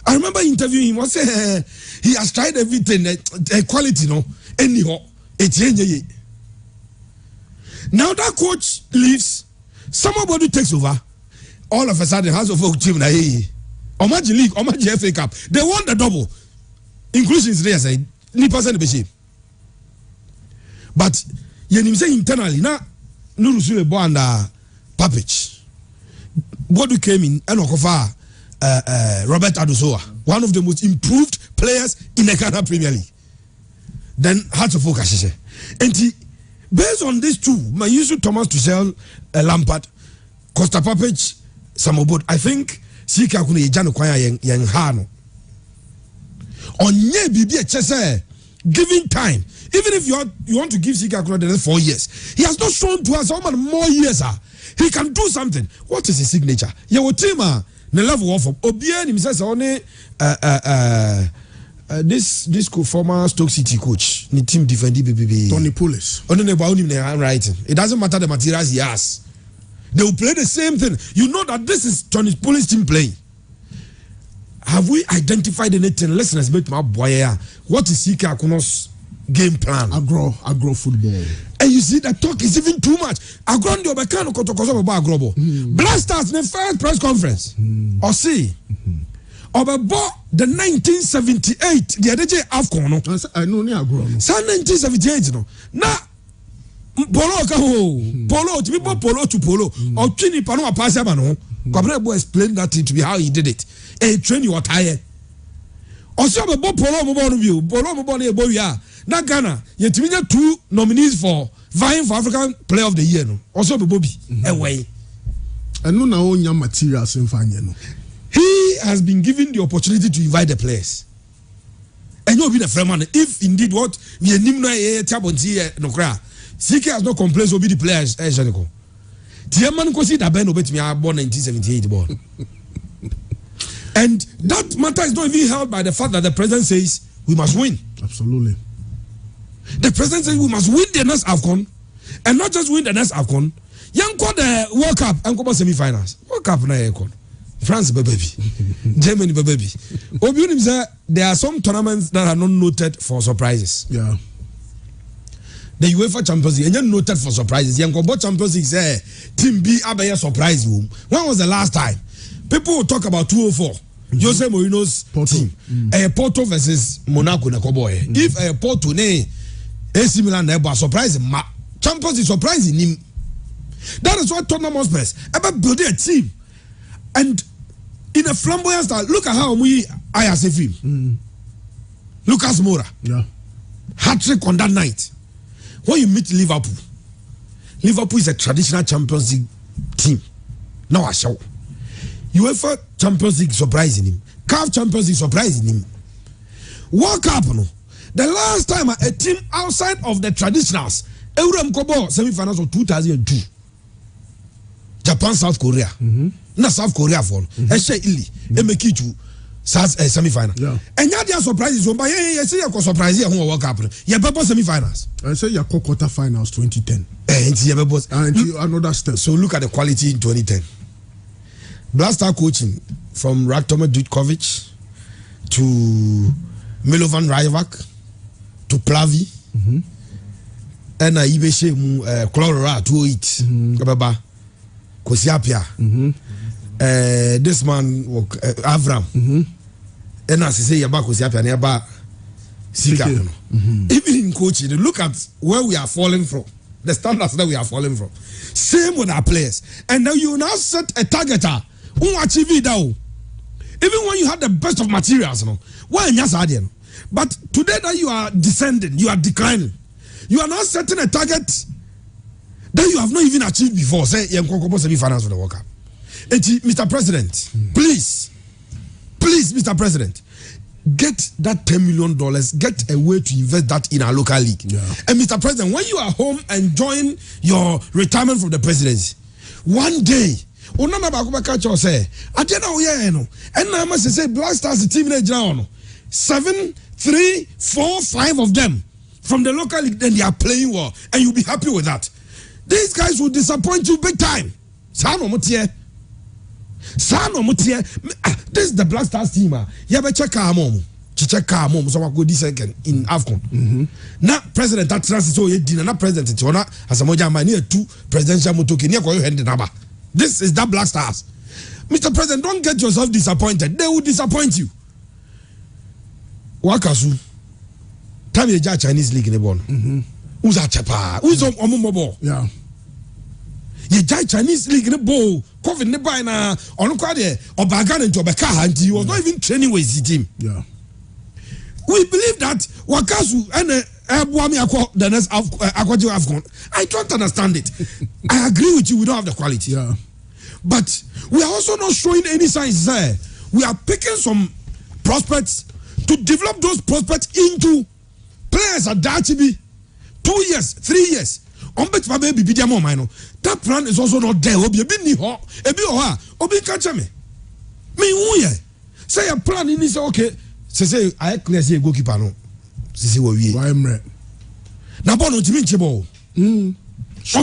I remember interviewing him. Was he has tried everything, quality, anyhow. Now that coach leaves, somebody takes over. All of a sudden, House of Oak team na Omaji League, Omaji FA Cup. They won the double. Inclusions there say ni person be shame. But you say internally na Nurusu Ebo and Papic. What came in and Okofa. Robert Adusoa, one of the most improved players in the Ghana Premier League. Then had to focus. And based on these two, my use Thomas Tuchel, Lampard, Costa Papic, Samobot, I think C.K Akonnor Ejano Kwaya Yang Hano. On ye bibi chese giving time. Even if you want to give C.K Akonnor the next 4 years, he has not shown to us how much more years he can do something. What is his signature? Yewotima. The level of Obian himself only this former Stoke City coach, the team defending BBB Tony Pulis. Only about him writing. It doesn't matter the materials he has. They will play the same thing. You know that this is Tony Pulis team playing. Have we identified anything? Let's make my boy. What is C.K Akonnor's game plan? Agro football. And you see that talk is even too much. Agrondo Bekano Kotokoso about Agrobo. Blasters in the first press conference. Or see. About the 1978, the other day AFCON. I know near Agrono. 1978, no. Now, Polo, to be polo to polo. Or Chini Pano Pasabano. Cabrebo explained that to be how he did it. A train you are tired. Also, about Polo Mobile, Polo Mobile Boya. Now Ghana, yet we have 2 nominees for vying for African Player of the Year. No, also the Bobby away. And no now your materials in Fanyano. He has been given the opportunity to invite the players. And you'll be the friend man. If indeed what we are nimna tabonti no cry, CK has no complaints will be the players. Janiko. Tiaman Kosi da Ben obet me born 1978 born. And that matter is not even held by the fact that the president says we must win. Absolutely. The president says we must win the next AFCON, and not just win the next AFCON. Young called the World Cup and come semi-finals. World Cup na AFCON. France baby, Germany baby. Obiunim say there are some tournaments that are not noted for surprises. Yeah. The UEFA Champions League, and noted for surprises. Young Kobo Champions League say Team B abaye surprise room. When was the last time? People will talk about 204. Jose Mourinho's team. Porto versus Monaco na Koboy. If Porto ne AC Milan na surprise him. Champions is surprising him. That is what Tottenham Hotspurs about building a team. And in a flamboyant style, look at how we ISF him. Lucas Moura. Yeah. Hat-trick on that night. When you meet Liverpool is a traditional Champions League team. Now I show. UEFA Champions League surprising him. CAF Champions League surprising him. World Cup, no. The last time a team outside of the traditionals, Eurem Kobo semi-finals of 2002. Japan, South Korea. Na South Korea for. Eshe Ili. Emekichu. Semi-final. Yeah. And yet they are surprises. But you see you surprise here World Cup. You have semi-finals. I say you quarter finals 2010. And another step. So look at the quality in 2010. Blaster coaching from Ratoma Dutkovic to Milovan Rajvac to Plavi and Ibeshe Chlorora 208 Kababa Kosiapia. This man Avram And as I say, Yabako Siapia nearby C.K Akonnor. Even in coaching, look at where we are falling from. The standards that we are falling from. Same with our players. And now you now set a targeter who achieve it now. Even when you have the best of materials, no. Why not? But today that you are descending, you are declining. You are now setting a target that you have not even achieved before. Say, finance for the World Cup. Mr. President, please, Mr. President, get that $10 million, get a way to invest that in our local league. Yeah. And Mr. President, when you are home enjoying your retirement from the presidency, one day, Onana Bakubaka say, Adena Oyeno, and I must say, Black Stars team now, 7, 3, 4, 5 of them from the local league, then they are playing well, and you'll be happy with that. These guys will disappoint you big time. This is the Black Stars team. You have to check our mom. Check our mom. So I go this second in AFCON. Now, President, that transit so you did not president. You know, as a moja mania 2 presidential motoki. This is the Black Stars. Mr. President, don't get yourself disappointed. They will disappoint you. Wakasu. Time you judge Chinese league in the ball. Who's a chapa? Who's on Omumobo? Yeah. You judge Chinese league in the ball. COVID never na on kwade or bagan into Obeka and he was not even training with his team. Yeah. We believe that Wakasu and the next AFCON. I don't understand it. I agree with you, we don't have the quality. Yeah. But we are also not showing any signs there. We are picking some prospects to develop those prospects into players at Dachibi 2 years, 3 years. That plan is also not there. Obi catch me. Me say a plan in this okay. Say I clear say goalkeeper no. Say we. Why am na ball on chebo. On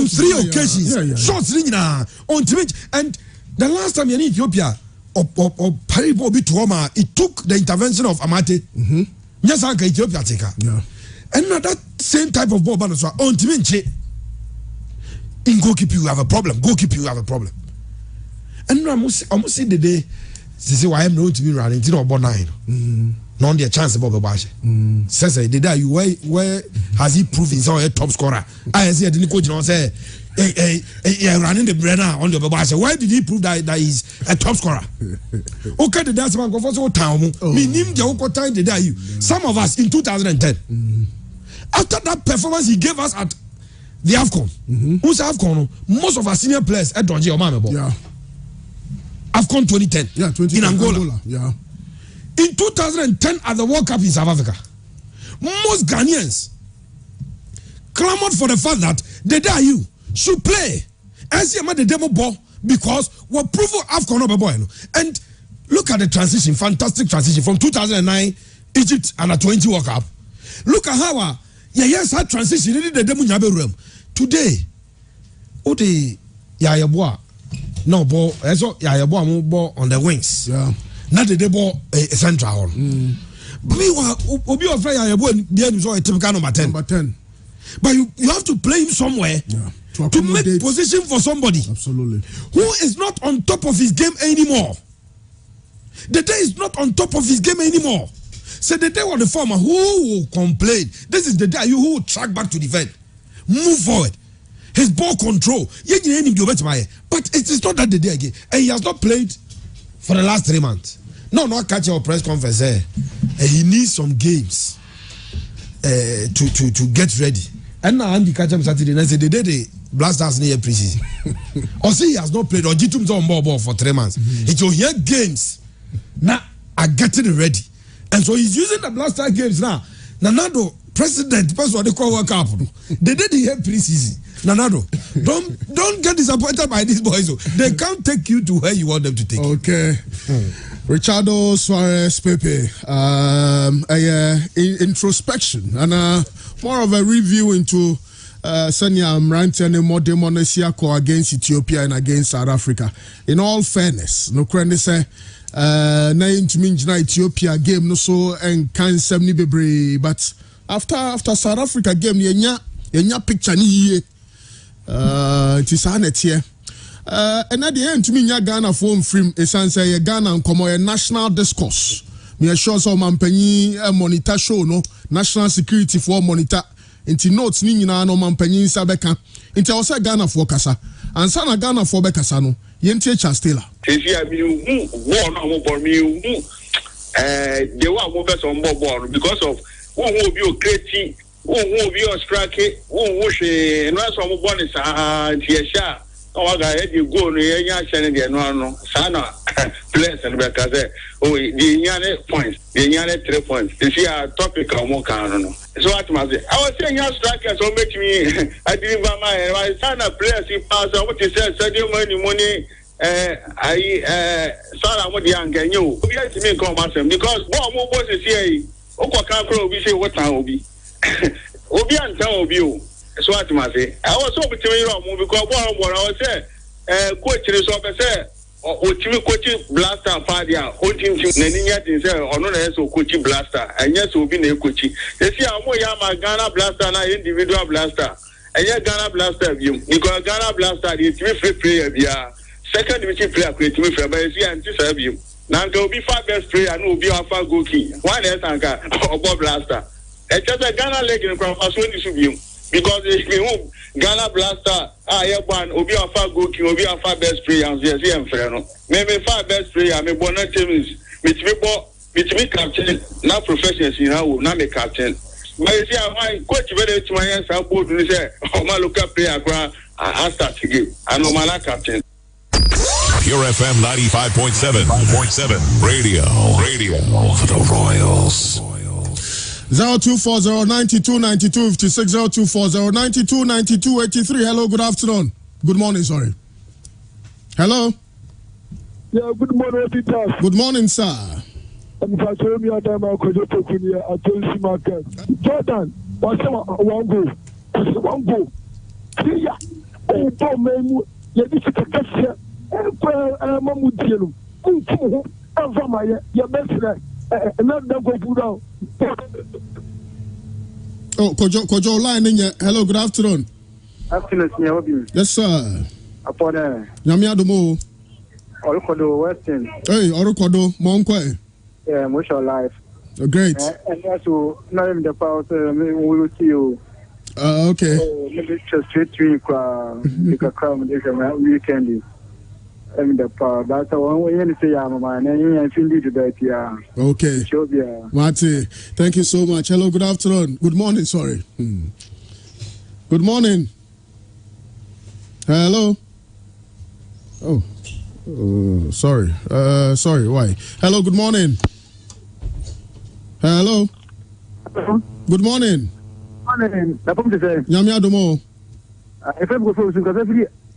3 occasions. Shots on and the last time in Ethiopia or Paribo Bitoma, it took the intervention of Amate. Yes, I Ethiopia take her. Yeah. And now that same type of ball on Timinche. In goalkeeper, you have a problem. Goalkeeper, you have a problem. And I must see the day. They say, "Why am not to be running? It's not about 9. Not the chance about the bash." Says, "The day you where has he proved himself a top scorer?" I say, "The coach now say, running the Brenner on the bash. Why did he prove that he's a top scorer?" Okay, the dance man go for so town. Me nim the whole time the day you. Some of us in 2010. After that performance he gave us at the AFCON. Who's AFCON? Most of our senior players at Donji Omamebo. Yeah. AFCON 2010. Yeah, 2010 in Angola. Yeah. In 2010 at the World Cup in South Africa, most Ghanaians clamored for the fact that the day you should play. As you the demo ball because we're proven AFCON of a boy. And look at the transition, fantastic transition from 2009 Egypt under 20 World Cup. Look at how yes, that transition in the demo room. Today, Ode Yayabwa no ball, so Yayabwa ball on the wings. Yeah. Not the ball a central. But Obi of Yayabwa, the end is a typical number 10. Number 10. But you have to play him somewhere to make position for somebody. Absolutely. Who is not on top of his game anymore. The day is not on top of his game anymore. So the day of the former who will complain. This is the day who will track back to defend. Move forward. His ball control. But it is not that the day again. And he has not played for the last 3 months. No, not catch our press conference. He needs some games to get ready. And now Andy catch him Saturday and I said the day the Black Stars near preseason. Or say he has not played or Jitum's on ball for 3 months. It will hear games. Now are getting ready. And so he's using the Black Star games now. Nanado, president, person what they call World Cup. They did the preseason. Nanado, don't get disappointed by these boys. They can't take you to where you want them to take you. Okay. Richardo Suarez Pepe, introspection and more of a review into Sanya Mranti and Modemon against Ethiopia and against South Africa. In all fairness, no crane say. Na intimidate Ethiopia game no so and can 70 bebre but after South Africa game yenya picture ni ye it is anet here and at the end to me Ghana phone frame esan say Ghana nkomo national discourse Me sure so mampanyi monitor show no national security for monitor inti notes ni nyina no mampanyi nsa beka inti o say Ghana for kasa ansa na Ghana for bekasa no yentie Chastela sisi abi wo no mo bor mi they want move us on board because of who will be creating, who will be striking, who she and that's what born is Tiasha. Oh, I got you go to Yan no, Sana, place and because oh, the Yane points, the Yane 3 points. You see a topic of more canon. So what must I was saying, your strikers will make me. I didn't buy my son a place. He passed on what he said, money. Sorry, I'm young and you. We have to make comparison because what more was it here? Oko Kakro, we say what time will be. Obi and town of you. So what must say? I was hoping to me because what I was saying, coach is up and say, or Timmy coaching blaster party, holding to Nania to say, or not as a coaching blaster, and yes, will be a coaching. They see how my Ghana blaster and individual blaster. And yet Ghana blaster view. Because Ghana blaster is 3 player, yeah. Second division player creating me from Brazil and Tisabim. Now there will be 5 best player and will be our far goalkeeper. One is Anka or Bob Blaster. It's just a Ghana leg in front of Swing Subium. Because if we move Ghana Blaster, one will be our far goalkeeper, will be our 5 best player and yes, Ferno. Maybe 5 best player, maybe one teams, which me captain, not professionals, you know, not me captain. But you see, I coach very to my hands, I put to say, oh, my local player, I start to give. I know my captain. Pure FM 95.7 Radio for the Royals. 0240-92-92-56, 0240-92-92-83. Hello, good afternoon. Good morning, sorry. Hello? Yeah, good morning, Peter. Good morning, sir. I'm Pastor Jordan, what's one goal? One goal. Yeah, oh, don't make me. Yeah, this is a question. Mamudielu. Oh, Kojo line in here. Hello, good afternoon. Afternoon, yes, sir. Upon Yami Adomo. Orukodo Western. Hey, Orukodo, Monkwe. Yeah, Motion Life. Great. And also, not even the power, we will see you. Okay. Maybe just straight to the crowd weekend. The power. That's one way you say, I'm a man, and you feel it that, yeah. Okay. Mate, thank you so much. Hello, good afternoon. Good morning, sorry. Good morning. Hello. Oh, sorry. Sorry, why? Hello, good morning. Hello. Good morning. Morning. Yami Adomo. If I'm going to go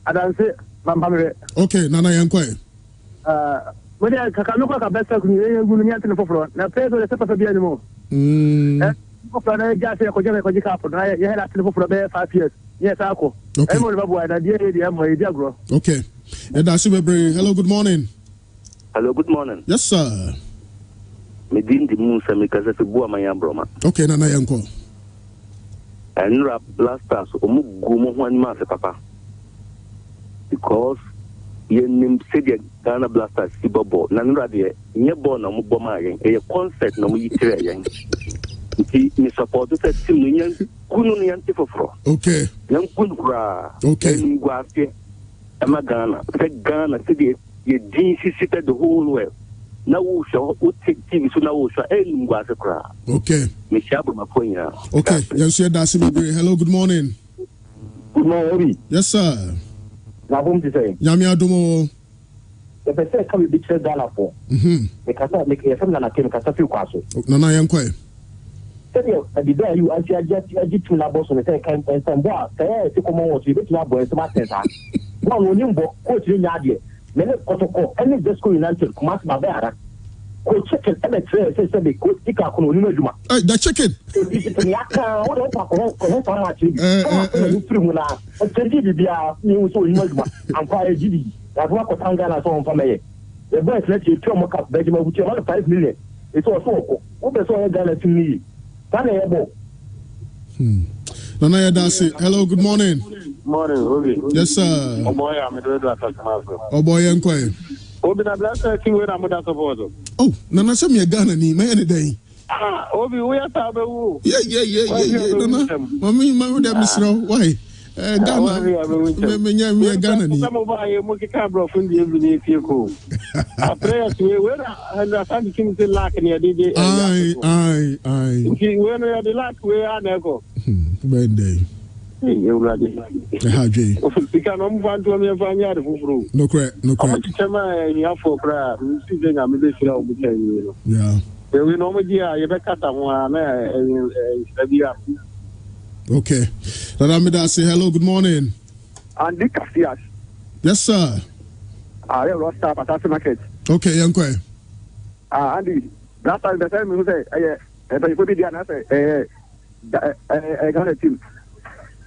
I don't say, okay, Nana Yankwe. When I can look like a better community for now, pay the separate be anymore. Just a Kojaka couple. I had actually for about 5 years. Yes, Uncle. Okay. Okay. Hello, good morning. Hello, good morning. Yes, sir. Medin the moon, because of the Buama Broma. Okay, Nana Yanko. And rap blasters, Gumo 1 month, Papa. Because you name said Ghana Blasters, Sibobo, Nanradi, Yabon, and Muboma, a concert, no military. He supported that Simian Kununian Tifofro. Okay. Young Kundra. Okay. Guafi, Amagana, Fed Ghana, City, ye DC seated the whole way. Now we shall take TV, so now we shall end Guasacra. Okay. Michabu Mapoya. Okay. Yes, sir. Hello, good morning. Good morning. Yes, sir. Nabum to say, Yami Adomo. The person can be betrayed Ghana for. Because I make a family came because I feel castle. Nana Yankwe. Tell you, I did you and I just to Labos on the second and some boy, say, to come on to the club or smart center. One will you coach in Yadia. Many protocol, any just go in until Kumas Babara. Coach chicken, and a tray says, they could pick up on Unuma. The chicken. I'm quite giddy. That's what Tangana saw from me. The boys let you turn up Benjamin with your 5 million. It's also what the soil Ghana to me. Nana Dasi. Hello, good morning. Morning, Ruby. Yes, sir. Oh boy, I'm a good Oh boy, Yankwe. Obi na blaster king we na mo da support. Oh, Nana say me Ghana ni me any day. Obi we ta be wo. Yeah. Nana. Mami dem misro. Why? Ghana. Me Ghana ni. Some over here mo kika bro fun di ebi ni fie ko. Prayer we na understand king say lack ni DJ. Aye. Okay, we no the lack we na ko. Birthday. You ready? Haji. Because I'm going to be a fanya fufuru. No correct. I'm chama ya for cry. See then I'm be feel obi you. Yeah. We no me dia you be kata ho na bia. Okay. Radamida say hello, good morning. Andy Cassias. Yes, sir. I lost up at the market. Okay, Yankwe. Andy, last time the time you say, you put it down, I say, I got a team.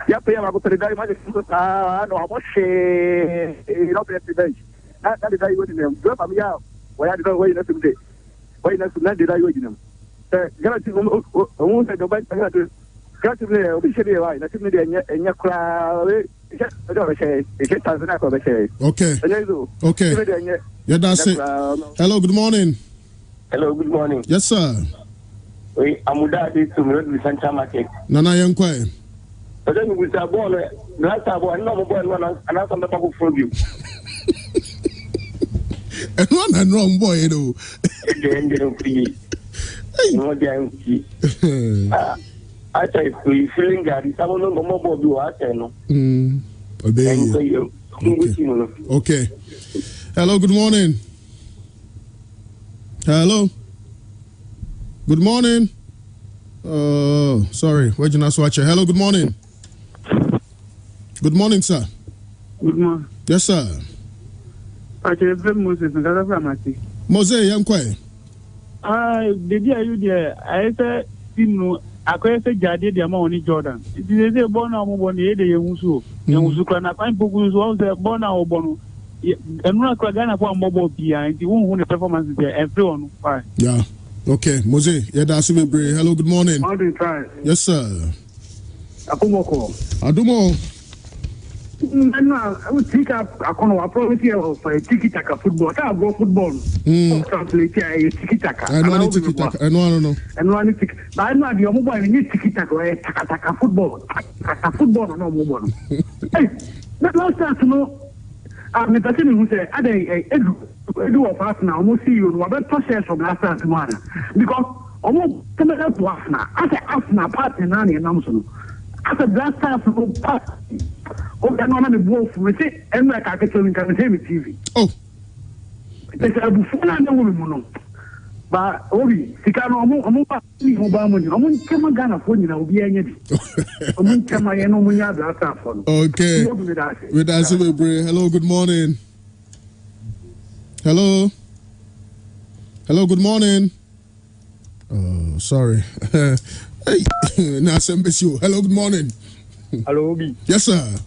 Yeah, pay about the guy, my no, how much you know, president. That is I waiting them. Drop me out. Why I don't wait today? Why not did I wait them? Got to who said the best I got to officially right. That's me and your crowd. Okay. Yeah, that's it. Hello, good morning. Hello, good morning. Yes, sir. We amuda this to me Central Market. Nana Yankwe. But then we say ball, last time I know ball one and I'm the back from you. And one and wrong boy, though. I say we feeling that someone no more do I say no. Okay. Hello, good morning. Hello. Good morning. Sorry, where'd you not watch it? Hello, good morning. Good morning, sir. Good morning. Yes, sir. Moses, Mose, Yankwe. Did you there? I said, I could say Jadi, the amount of Jordan. It is a bona on the Yamusu. Yamusu, and I find Bogus was a bona or bono. And not Kragana for mobile behind the one who the performance is there. Everyone, fine. Yeah. Okay, Mose, yeah, that's me. Hello, good morning. Yes, sir. Adumo. I would take up Akonnor promise here for a tiki-taka football. I go football. Translate a tiki-taka. I know tiki-taka. I know. And one is but I know your mobile and tiki-taka or a taka football. Taka football or no mobile. Hey, that last time to know. I'm the person who said, I do of us now, almost see you, what process from last time to one. Because almost come up to us now. I said, us now, part and nanny and Amson. I said, last time to part. Oh, they're not the wolf with it, and like I can tell you, can tell me TV. Oh, they said, before I know women. But, Obi, the kind of mobile money, I'm going to come again for you, I'll be any. I'm going to come again on the other stuff. Okay. With us, hello, good morning. Hello, good morning. Oh, sorry. Hey, now you. Hello, good morning. Hello, Obi. Yes, sir.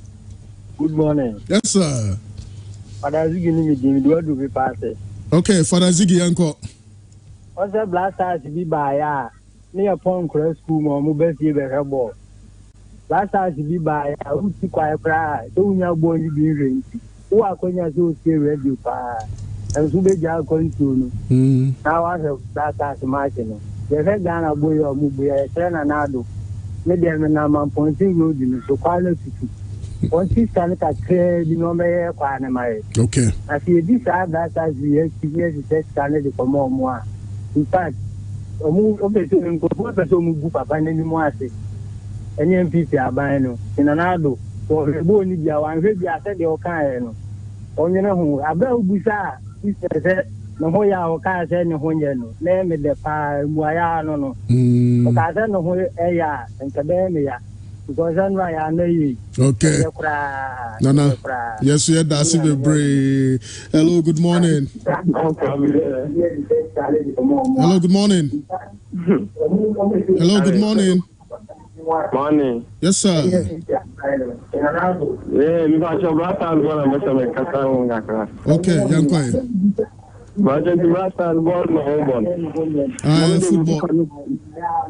Good morning. Yes, sir. Father Ziggy, me do be passed. Okay, Father Ziggy, uncle. What's that blasters be by near Pond Cross School, or Mubesi ball. Blasters be by a who quiet cry, don't you boy be ring. Who are going to say radio fire? And so big are going to now I have blasters marching. The head down a boy or Mubia, turn another. Maybe I'm a man pointing road in so quality. Once he started at trade, you know, okay. I see this that as we have started for more. In fact, a move of the person Papa and more. Any MPP are buying in an ado for a bone in your one, maybe I said the Okano. On you know, I bet Busa, he said, no, Hoya or Kaz and Honjano, name it the fire, Moyano. I don't know who Aya and Academia. Because I know you. Okay. Nana. Yes, yeah, that's it. Hello, good morning. Hello, good morning. Hello, good morning. Morning. Yes, sir. Yeah, we got your brother and one of okay, young quiet. But the brother and one of football.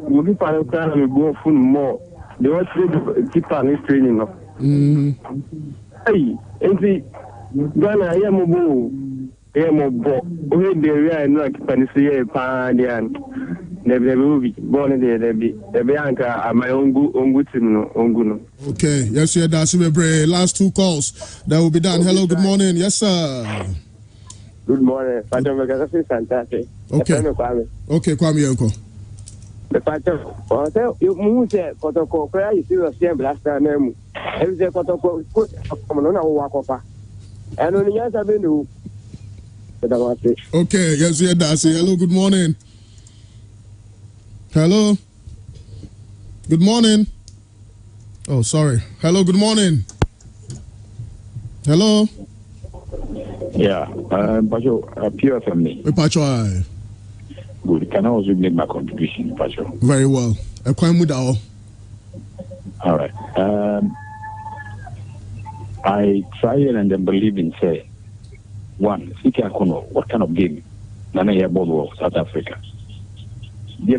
We can go full more. They want to keep on this training. Hey, and see, Ghana, I am a boo. mo bo we de we are no keeper pa dia never be born in there be anka my ongu team no ongu no. Okay, yes, yeah, that's it. Last 2 calls that will be done. Hello, good morning. Yes, sir. Good morning. Pato Megasi Santate. Okay. Okay, Kwame Uncle. The Pato, you move there, Kotoko, prayer, you see the same last time. Every day, Kotoko, put a common walk over. And only yes, I've been to. Okay, yes, yeah, that's it. Hello, good morning. Hello. Good morning. Oh, sorry. Hello, good morning. Hello. Yeah, Pacho, pure family. Pacho, good. Can I also make my contribution, Pacho? Very well. All right. I try and then believe in say, one, C.K Akonnor, what kind of game? Nana here, ball South Africa. We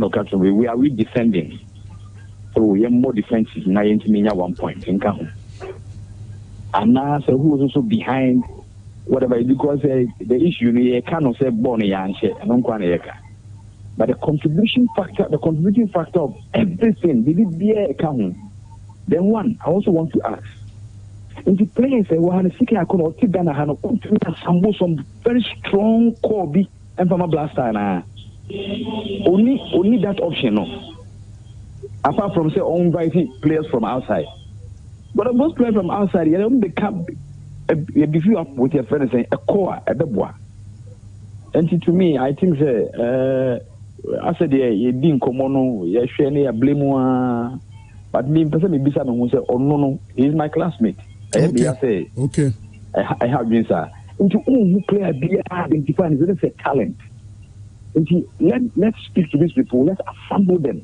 are we defending. So we are more defensive. Now, you mean 1 point in count. And now, so who is also behind whatever? Because the issue, you cannot say born and shit. But the contributing factor of everything, did it be a count? Then one, I also want to ask. In the players, C.K Akonnor, Ghana had some very strong core and from a blaster. Only that option, no. Apart from say inviting players from outside, but most players from outside, you don't become if you up with your friends saying a core at the bois. And to me, I think I said you didn't come on, you share a blame but me person maybe someone who say, oh no, he's my classmate. Okay. I have been sir. Into who play be identify as a talent. Let's speak to these people. Let's assemble them.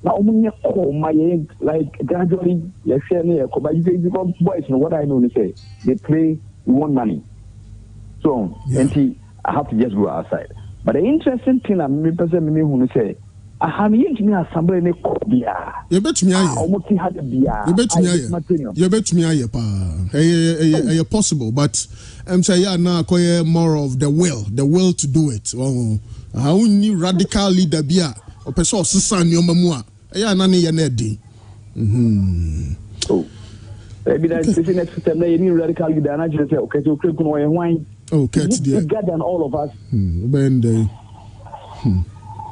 Now, like gradually, you share but you boys know what I know. They say they play, we want money. So, I have to just go outside. But the interesting thing I me who say, I have yet to assemble a cobia. You bet me, you bet me, possible, but I'm saying now more of the will to do it. How new radical leader be a person son your mamma. Nani yanedi. Oh, maybe that's the next time they need radical leader. And I just say, okay, so click on wine. Okay, together and all of us.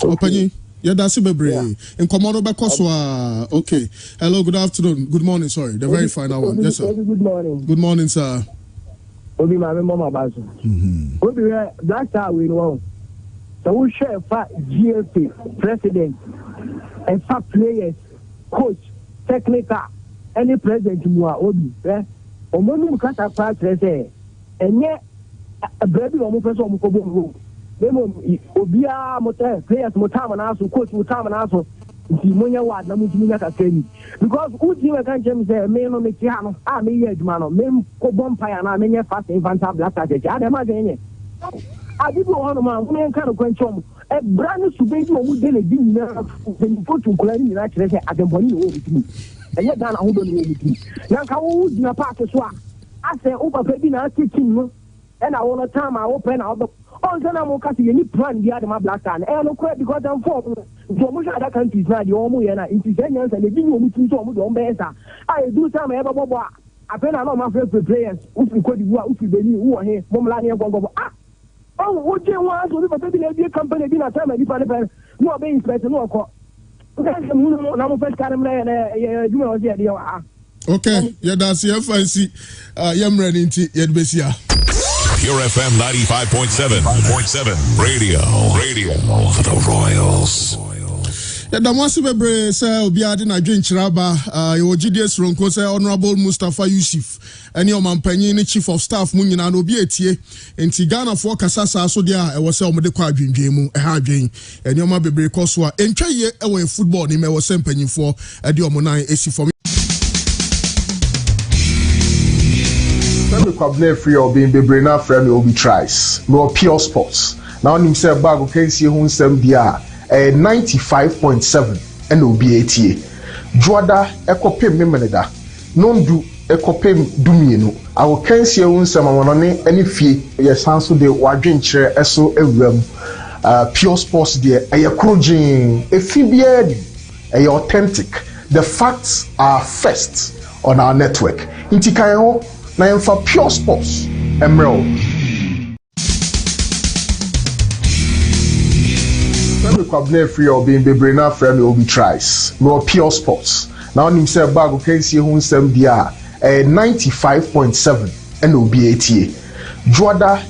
Open. Yeah, that's it, baby. In Komodo Bakoswa. Okay. Hello, good afternoon. Good morning, sorry. The very final one. Yes, sir. Good morning. Good morning, sir. Obi my mama baso. Obi black star we know. So we share GFP president and players, coach, technical, any president mu a obi. Omo kata pa say enye baby omo person omo ko bo. Demo obia motor players motama na so coach motama na so nti monya wad na mutumi na kakani because uti we kan chem say me no me tia no a me ye aduma no me ko bompa na me nye fast infantile blaster check ade ma genye adibo hono ma me kan ko nchom e brand subeji o mu de le di na ni fotu kula ni na kire say ademboni no bitimi enye dan ahudo no bitimi na ka wo di na park so a ase o papa bi na team no e na wo no time a wo pe na wo on sana mo kasi any plan dia de ma black and no quite because I'm for so much other countries na the omo ye na intelligence and the bi omo tin so omo do mbesa I do time e bobo apena na ma favorite players ufi kodi bua ufi beni wo he momla ne gongo oh wo je wa so bi papa bi na bi company bi na time bi pa ne no be inspect no ko na mo first carry na juma o je dia wa okay yeah that's your fancy yamra nti ye besia Pure FM 95.7 Radio for the Royals. The Damasi Bebre say Obiade na Dwenchiraba your GDS Ronko say Honorable Mustafa Yusuf and your mampanyin chief of staff mu nyina no bi etie enti Ghana for kasasa so dia e wo say omde kwa adwendwen mu e ha adwen and your ma bebre koso a entwa ye e wo football ni me wo say mpanyinfo e de omonan esi for Kwabne free or being bebre na friend will be tries. No pure sports. Now him say bag okay see who nsem bia 95.7 and will be 80. Juada ekopem memeneda. nondu ekopem dumienu awo kansie hu nsɛm amonone ani fie yɛ sanso de wadwenkyerɛ ɛso awuram pure sports de ɛyɛ krogin efi biara di ɛyɛ authentic. The facts are first on our network. Inti kan ho na yɛmfa pure sports emrel. We kwabne free or being bebre na frame obi tries. No pure sports. Now nim say bag can see hu nsɛm dia 95.7 and obi atie. Joada